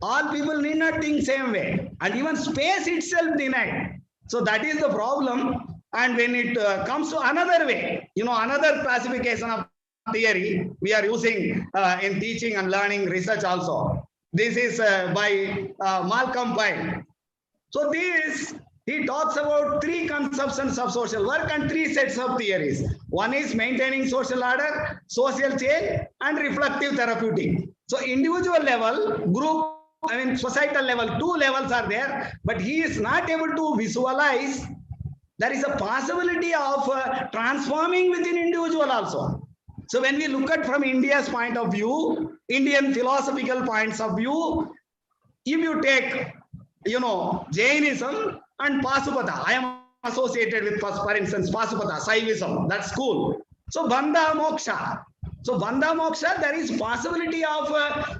all people need not think same way, and even space itself denied. So that is the problem. And when it comes to another way, another classification of theory we are using in teaching and learning research also. This is by Malcolm Pyle. So he talks about three conceptions of social work and three sets of theories. One is maintaining social order, social change, and reflective therapeutic. So individual level, group, societal level, two levels are there, but he is not able to visualize. There is a possibility of transforming within individual also. So when we look at from India's point of view, Indian philosophical points of view, if you take, Jainism and Pasupata, I am associated with, for instance, Pasupata, Saivism, that's cool. So Bandha Moksha, So bandha moksha, there is possibility of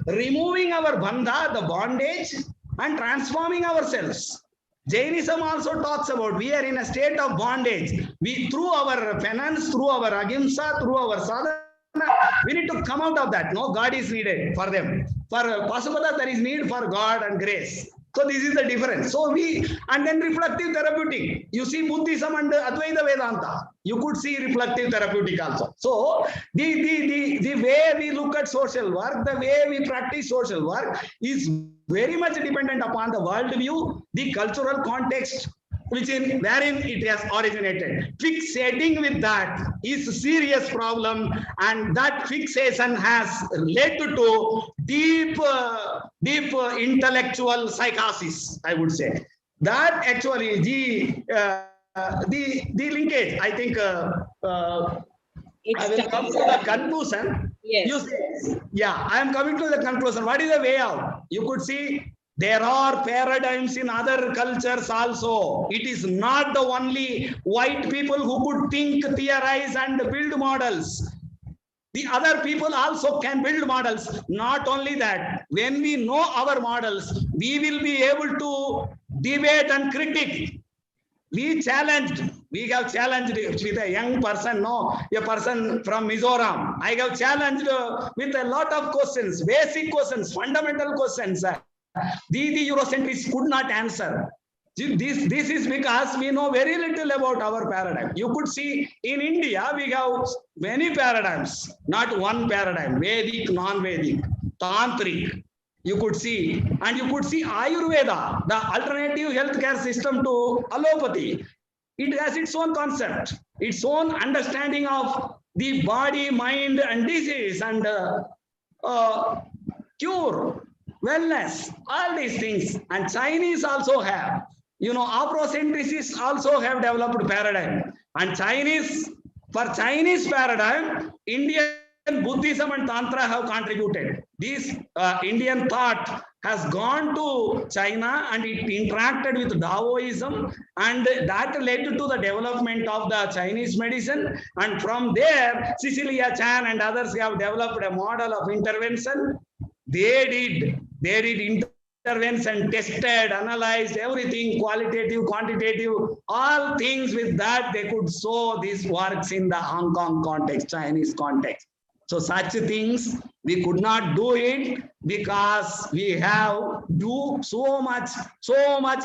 removing our bandha, the bondage, and transforming ourselves. Jainism also talks about we are in a state of bondage. We, through our penance, through our ahimsa, through our sadhana, we need to come out of that. No, God is needed for them. For Pasupada, there is need for God and grace. So this is the difference. So and then reflective therapeutic. You see Buddhism and Advaita Vedanta. You could see reflective therapeutic also. So the way we look at social work, the way we practice social work is very much dependent upon the worldview, the cultural context, wherein it has originated. Fixating with that is a serious problem, and that fixation has led to deep intellectual psychosis, I would say. That actually the linkage, I think I will come to the conclusion. Yes. You see, yeah, I am coming to the conclusion. What is the way out? You could see there are paradigms in other cultures also. It is not the only white people who could think, theorize, and build models. The other people also can build models. Not only that, when we know our models, we will be able to debate and critique. We have challenged with a young person, a person from Mizoram. I have challenged with a lot of questions, basic questions, fundamental questions. The Eurocentrists could not answer. This is because we know very little about our paradigm. You could see in India, we have many paradigms, not one paradigm, Vedic, non-Vedic, Tantric. You could see, and you could see Ayurveda, the alternative healthcare system to allopathy. It has its own concept, its own understanding of the body, mind, and disease, and cure, wellness, all these things. And Chinese also have, Afrocentricists also have developed paradigm. And for Chinese paradigm, Indian Buddhism and Tantra have contributed. This Indian thought has gone to China and it interacted with Taoism, and that led to the development of the Chinese medicine. And from there, Cecilia Chan and others have developed a model of intervention. They did intervention, tested, analyzed everything, qualitative, quantitative, all things. With that, they could show these works in the Hong Kong context, Chinese context. So such things, we could not do it because we have so much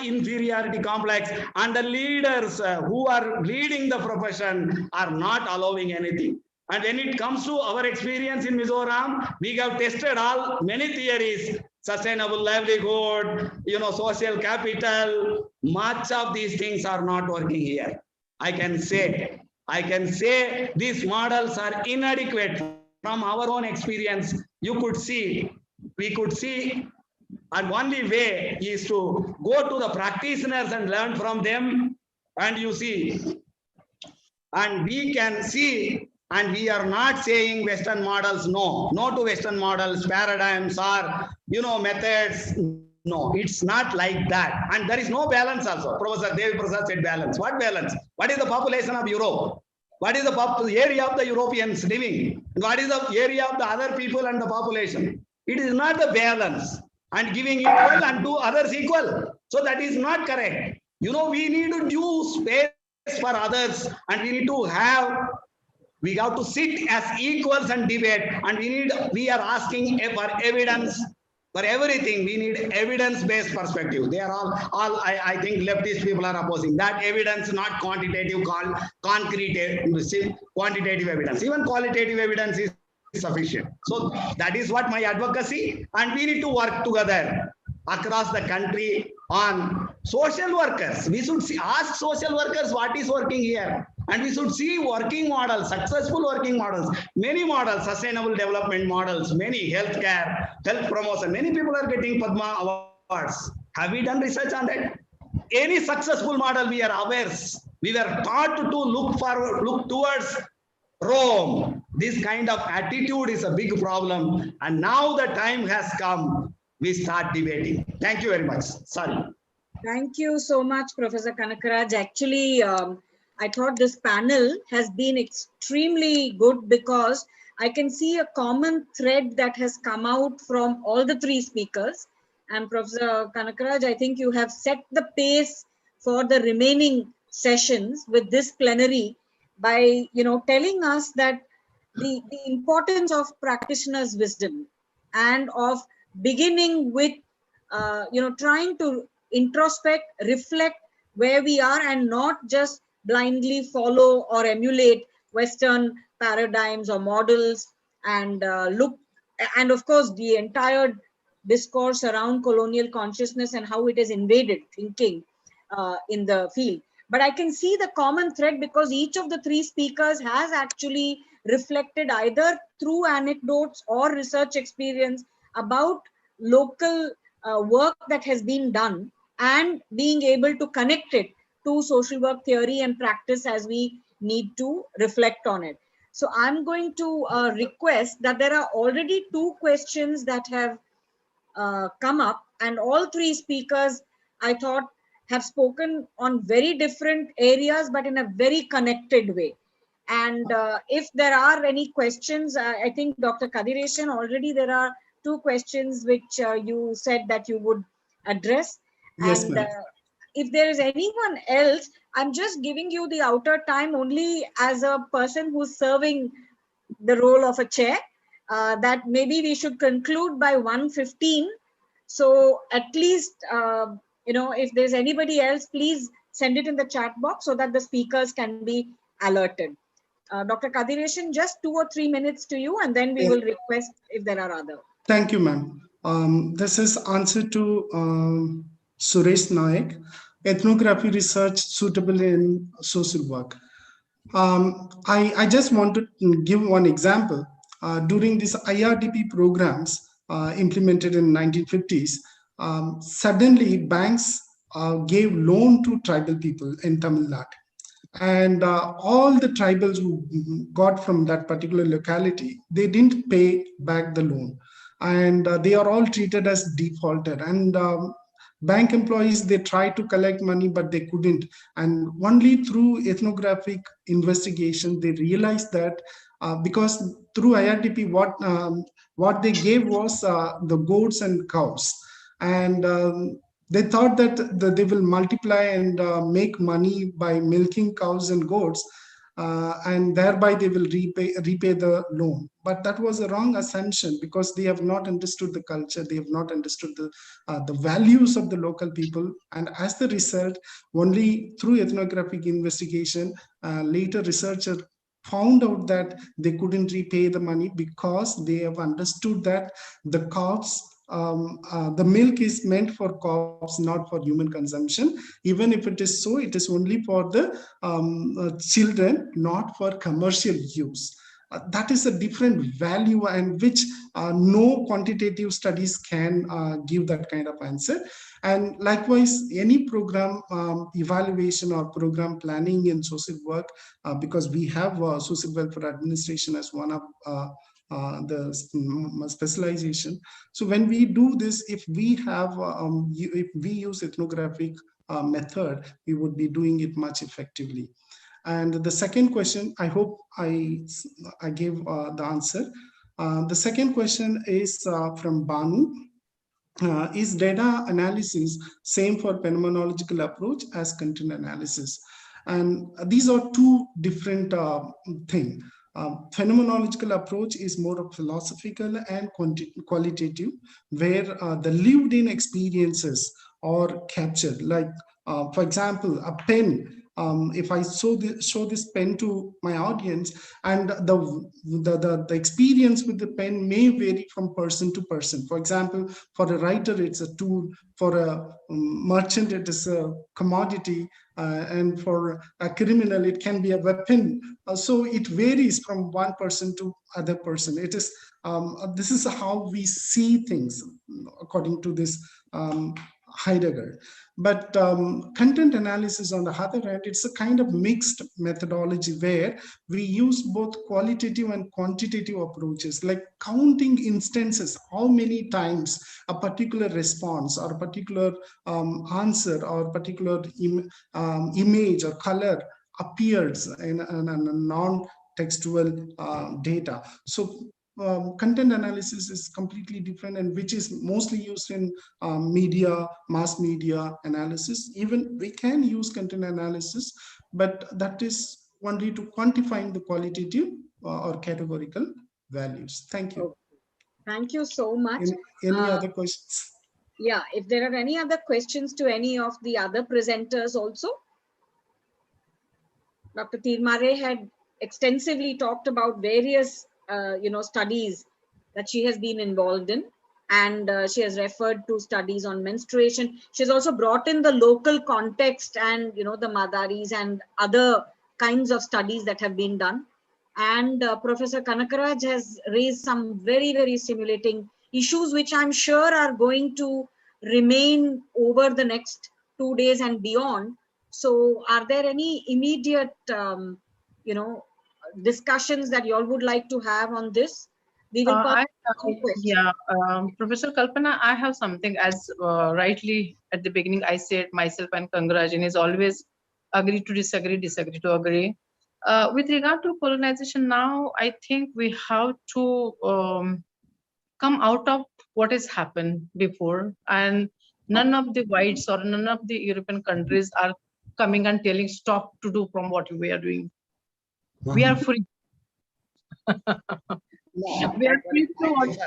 inferiority complex, and the leaders who are leading the profession are not allowing anything. And when it comes to our experience in Mizoram, we have tested many theories, sustainable livelihood, social capital. Much of these things are not working here. I can say these models are inadequate. From our own experience, we could see, and only way is to go to the practitioners and learn from them. And you see, and we can see, and we are not saying Western models, no to Western models, paradigms, or methods. No, it's not like that. And there is no balance also. Professor Devi Prasad said balance. What balance? What is the population of Europe? What is the area of the Europeans living? What is the area of the other people and the population? It is not the balance. And giving equal and to others equal. So that is not correct. We need to do space for others, and we have to sit as equals and debate. And we are asking for evidence. For everything, we need evidence-based perspective. They are all I think leftist people are opposing that evidence, not quantitative, quantitative evidence. Even qualitative evidence is sufficient. So that is what my advocacy, and we need to work together across the country on social workers. We should ask social workers what is working here. And we should see working models, successful working models, many models, sustainable development models, many healthcare, health promotion. Many people are getting Padma awards. Have we done research on that? Any successful model, we are averse. We were taught to look towards Rome. This kind of attitude is a big problem. And now the time has come. We start debating. Thank you very much. Sorry. Thank you so much, Professor Kanakaraj. Actually, I thought this panel has been extremely good because I can see a common thread that has come out from all the three speakers. And Professor Kanakaraj, I think you have set the pace for the remaining sessions with this plenary by, telling us that the importance of practitioners' wisdom and of beginning with, trying to introspect, reflect where we are and not just blindly follow or emulate Western paradigms or models and and of course, the entire discourse around colonial consciousness and how it has invaded thinking in the field. But I can see the common thread because each of the three speakers has actually reflected either through anecdotes or research experience about local work that has been done and being able to connect it to social work theory and practice as we need to reflect on it. So I'm going to request that there are already two questions that have come up, and all three speakers, I thought, have spoken on very different areas, but in a very connected way. And if there are any questions, I think Dr. Kadireshan, already there are two questions which you said that you would address. Yes, And ma'am. if there is anyone else, I'm just giving you the outer time only as a person who's serving the role of a chair, that maybe we should conclude by 1:15. So at least, if there's anybody else, please send it in the chat box so that the speakers can be alerted. Dr. Kadireshan, just 2 or 3 minutes to you, and then we will request if there are other. Thank you, ma'am. This is answer to Suresh Naik, ethnography research suitable in social work. I just want to give one example. During these IRDP programs implemented in 1950s, suddenly banks gave loan to tribal people in Tamil Nadu. And all the tribals who got from that particular locality, they didn't pay back the loan. And they are all treated as defaulted. And bank employees, they tried to collect money, but they couldn't. And only through ethnographic investigation, they realized that because through IRDP, what they gave was the goats and cows. And they thought that they will multiply and make money by milking cows and goats, and thereby they will repay the loan. But that was a wrong assumption because they have not understood the culture, they have not understood the values of the local people. And as the result, only through ethnographic investigation, later researcher found out that they couldn't repay the money because they have understood that the cows, the milk is meant for cows, not for human consumption. Even if it is so, it is only for the children, not for commercial use. That is a different value, and which no quantitative studies can give that kind of answer. And likewise, any program evaluation or program planning in social work, because we have social welfare administration as one of the specialization. So when we do this, if we have, if we use ethnographic method, we would be doing it much effectively. And the second question, I hope I gave the answer. The second question is from Banu. Is data analysis same for phenomenological approach as content analysis? And these are two different things. Phenomenological approach is more of philosophical and qualitative, where the lived in experiences are captured. Like, for example, a pen. If I show this pen to my audience, and the experience with the pen may vary from person to person. For example, for a writer, it's a tool. For a merchant, it is a commodity. And for a criminal, it can be a weapon. So it varies from one person to other person. It is this is how we see things according to this Heidegger. But content analysis, on the other hand, it's a kind of mixed methodology where we use both qualitative and quantitative approaches, like counting instances, how many times a particular response or a particular answer or a particular image or color appears in a textual data. So content analysis is completely different, and which is mostly used in media, mass media analysis. Even we can use content analysis, but that is only to quantifying the qualitative or categorical values. Thank you. Thank you so much. Any other questions? Yeah, if there are any other questions to any of the other presenters also. Dr. Tirmare had extensively talked about various studies that she has been involved in, and she has referred to studies on menstruation. She has also brought in the local context and the Madaris and other kinds of studies that have been done. And Professor Kanakaraj has raised some very, very stimulating issues, which I'm sure are going to remain over the next 2 days and beyond. So are there any immediate, discussions that you all would like to have on this? We will Professor Kalpana, I have something. As rightly at the beginning, I said myself and Kangarajin is always agree to disagree, disagree to agree. With regard to colonization now, I think we have to come out of what has happened before, and none of the whites or none of the European countries are coming and telling stop to do from what we are doing. We are free. We are free to watch.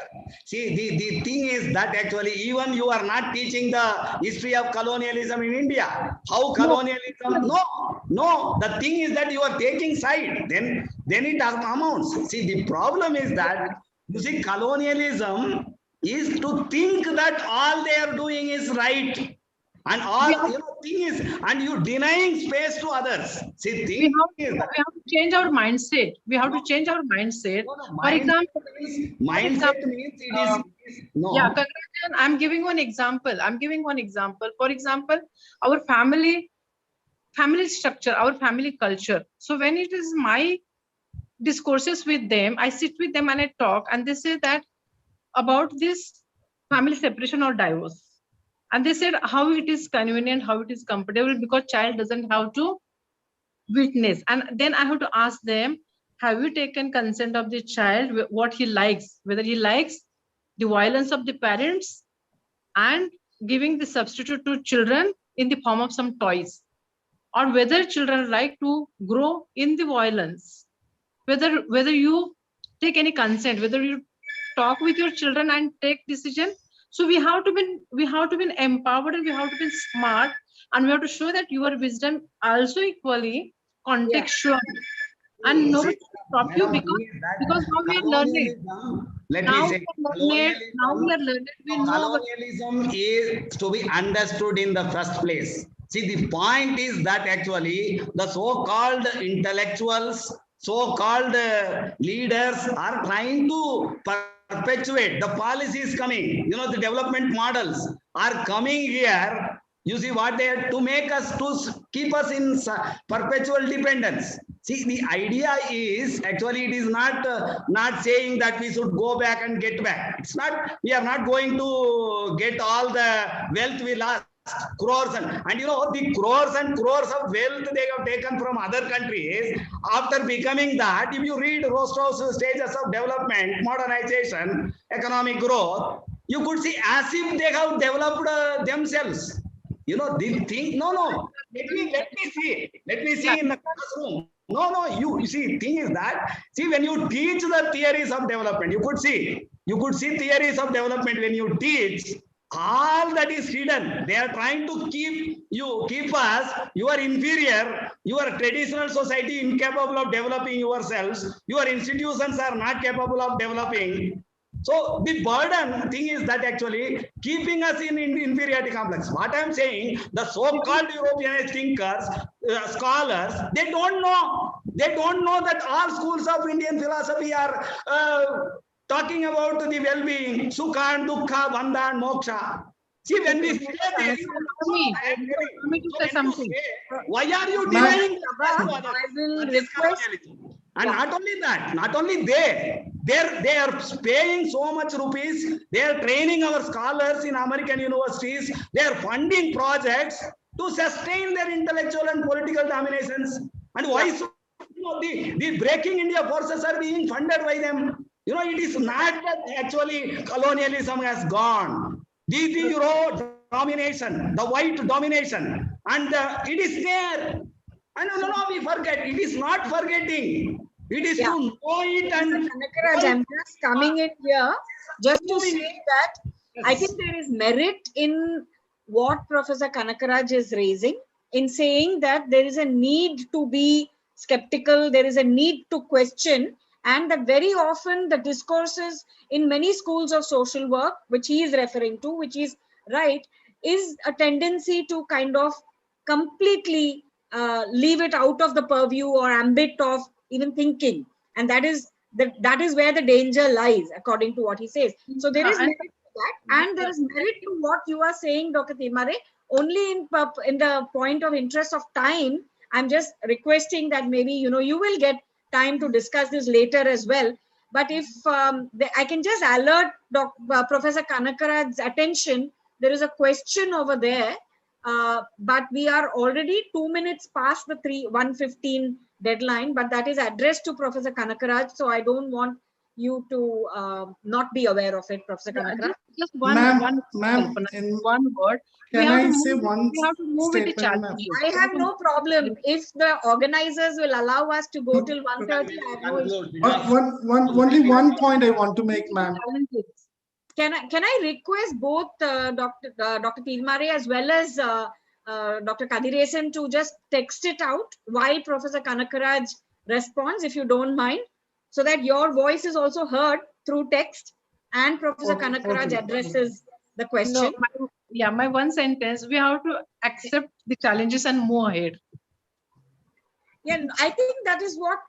See, the thing is that actually even you are not teaching the history of colonialism in India. How colonialism? No. The thing is that you are taking side. Then it amounts. See, the problem is that you see, colonialism is to think that all they are doing is right. And all thing is, and you denying space to others. See, we have to change our mindset. We have to change our mindset. For example, mindset means it is no. Yeah, I'm giving one example. For example, our family structure, our family culture. So when it is my discourses with them, I sit with them and I talk, and they say that about this family separation or divorce. And they said how it is convenient, how it is comfortable, because child doesn't have to witness. And then I have to ask them, have you taken consent of the child, what he likes, whether he likes the violence of the parents and giving the substitute to children in the form of some toys, or whether children like to grow in the violence, whether you take any consent, whether you talk with your children and take decision. So we have to be empowered, and we have to be smart, and we have to show that your wisdom also equally contextual. Yeah. And nobody will stop you because now we are learning. Now we are learning. Colonialism is to be understood in the first place. See, the point is that actually the so-called intellectuals, so-called leaders are trying to perpetuate the policies coming. The development models are coming here. You see what they are to make us, to keep us in perpetual dependence. See, the idea is actually it is not saying that we should go back and get back. It's not. We are not going to get all the wealth we lost. Crores and the crores and crores of wealth they have taken from other countries. After becoming that, if you read Rostow's stages of development, modernization, economic growth, you could see as if they have developed themselves. The thing. No. Let me see in the classroom. No. You see, thing is that when you teach the theories of development, you could see theories of development when you teach. All that is hidden. They are trying to keep us, you are inferior, your traditional society incapable of developing yourselves, your institutions are not capable of developing. So the burden thing is that actually keeping us in inferiority complex. What I'm saying, the so-called European thinkers, scholars, they don't know that all schools of Indian philosophy are talking about the well-being, sukha and dukkha, bandha and moksha. See, when we say this, why are you denying and not only that, they are paying so much rupees, they are training our scholars in American universities, they are funding projects to sustain their intellectual and political dominations. And why so the Breaking India forces are being funded by them. You know, it is not that actually colonialism has gone. The Euro domination, the white domination, and it is there. And no, we forget. It is not forgetting. It is to know it. And Kanakaraj, I'm just coming in here just to say that I think there is merit in what Professor Kanakaraj is raising, in saying that there is a need to be skeptical, there is a need to question, and that very often the discourses in many schools of social work, which he is referring to, which is right, is a tendency to kind of completely leave it out of the purview or ambit of even thinking. And that is where the danger lies, according to what he says. So there is merit to that, and there is merit to what you are saying, Dr. Tirmare. Only in the point of interest of time, I'm just requesting that maybe, you will get time to discuss this later as well. But if I can just alert Professor Kanakaraj's attention, there is a question over there, but we are already 2 minutes past the 1:15 deadline, but that is addressed to Professor Kanakaraj, so I don't want you to not be aware of it, Professor Kanakaraj. Just one word. Can I say one We have to move with the statement, ma'am? challenges. I have no problem. If the organizers will allow us to go till 1:30, I have no issue. Only one point I want to make, ma'am. Can I request both Dr. Tirmare as well as Dr. Kadiresan to just text it out while Professor Kanakaraj responds, if you don't mind, so that your voice is also heard through text and Professor Kanakaraj addresses the question. No, my one sentence, we have to accept the challenges and move ahead. Yeah, I think that is what,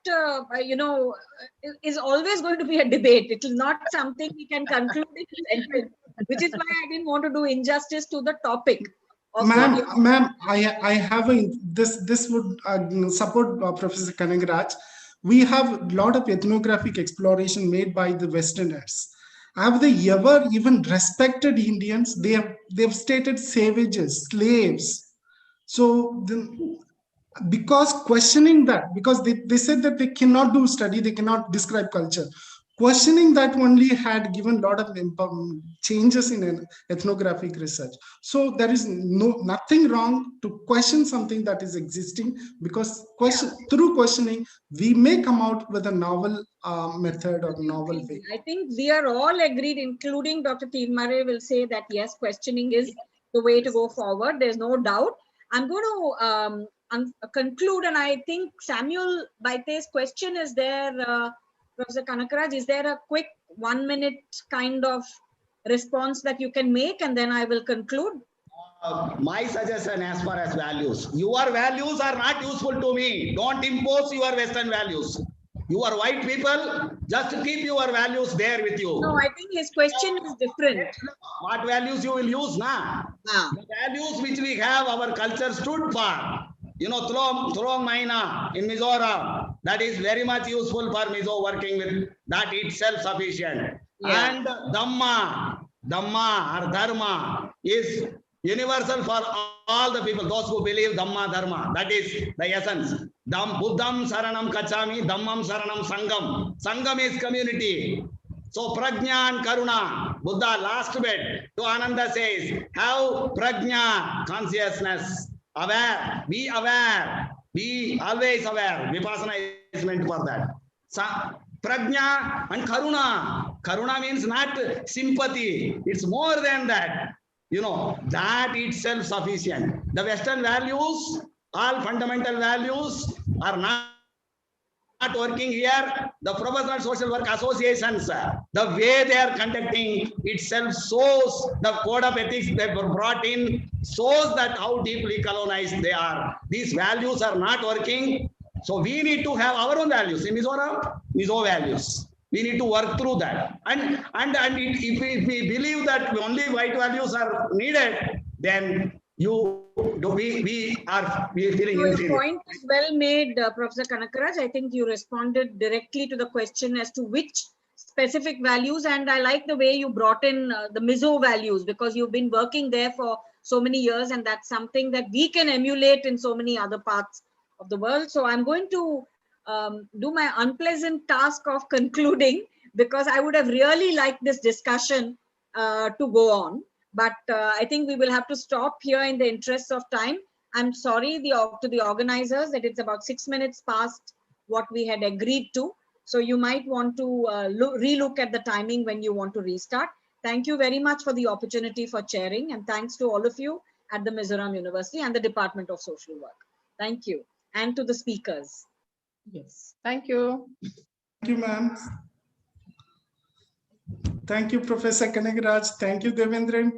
is always going to be a debate. It is not something we can conclude in a sentence, which is why I didn't want to do injustice to the topic. Ma'am, I have this would support Professor Kanakaraj. We have a lot of ethnographic exploration made by the Westerners. Have they ever even respected Indians? They've stated savages, slaves. So because questioning that, because they said that they cannot do study, they cannot describe culture. Questioning that only had given a lot of changes in ethnographic research. So there is nothing wrong to question something that is existing, because through questioning, we may come out with a novel method or novel way. I think we are all agreed, including Dr. Tirmare will say that yes, questioning is the way to go forward. There's no doubt. I'm going to conclude, and I think Samuel Baite's question is there. Professor Kanakaraj, is there a quick 1 minute kind of response that you can make, and then I will conclude? My suggestion as far as values, your values are not useful to me. Don't impose your Western values. You are white people, just keep your values there with you. No, I think his question is different. What values you will use now? The values which we have, our culture stood for. Thlong Maina in Mizoram, that is very much useful for Mizo working with, that itself sufficient. Yeah. And Dhamma or Dharma is universal for all the people, those who believe Dhamma, Dharma, that is the essence. Buddham Saranam Kachami, Dhammam Saranam Sangam. Sangam is community. So Prajna and Karuna, Buddha last bit to Ananda says, have Prajna, consciousness. Aware, be always aware. Vipassana is meant for that. Prajna and Karuna. Karuna means not sympathy. It's more than that. That itself sufficient. The Western values, all fundamental values are not working here. The professional social work associations, the way they are conducting itself shows, the code of ethics they were brought in shows that how deeply colonized they are. These values are not working. So we need to have our own values. In Mizoram, Mizo values. We need to work through that. And if we believe that only white values are needed, then we are feeling Your inferior. point is well made, Professor Kanakaraj. I think you responded directly to the question as to which specific values, and I like the way you brought in the Mizo values, because you've been working there for so many years, and that's something that we can emulate in so many other parts of the world. So I'm going to do my unpleasant task of concluding, because I would have really liked this discussion to go on. But I think we will have to stop here in the interest of time. I'm sorry to the organizers that it's about 6 minutes past what we had agreed to. So you might want to relook at the timing when you want to restart. Thank you very much for the opportunity for chairing, and thanks to all of you at the Mizoram University and the Department of Social Work. Thank you. And to the speakers. Yes, thank you. Thank you, ma'am. Thank you, Professor Kanagaraj. Thank you, Devendran.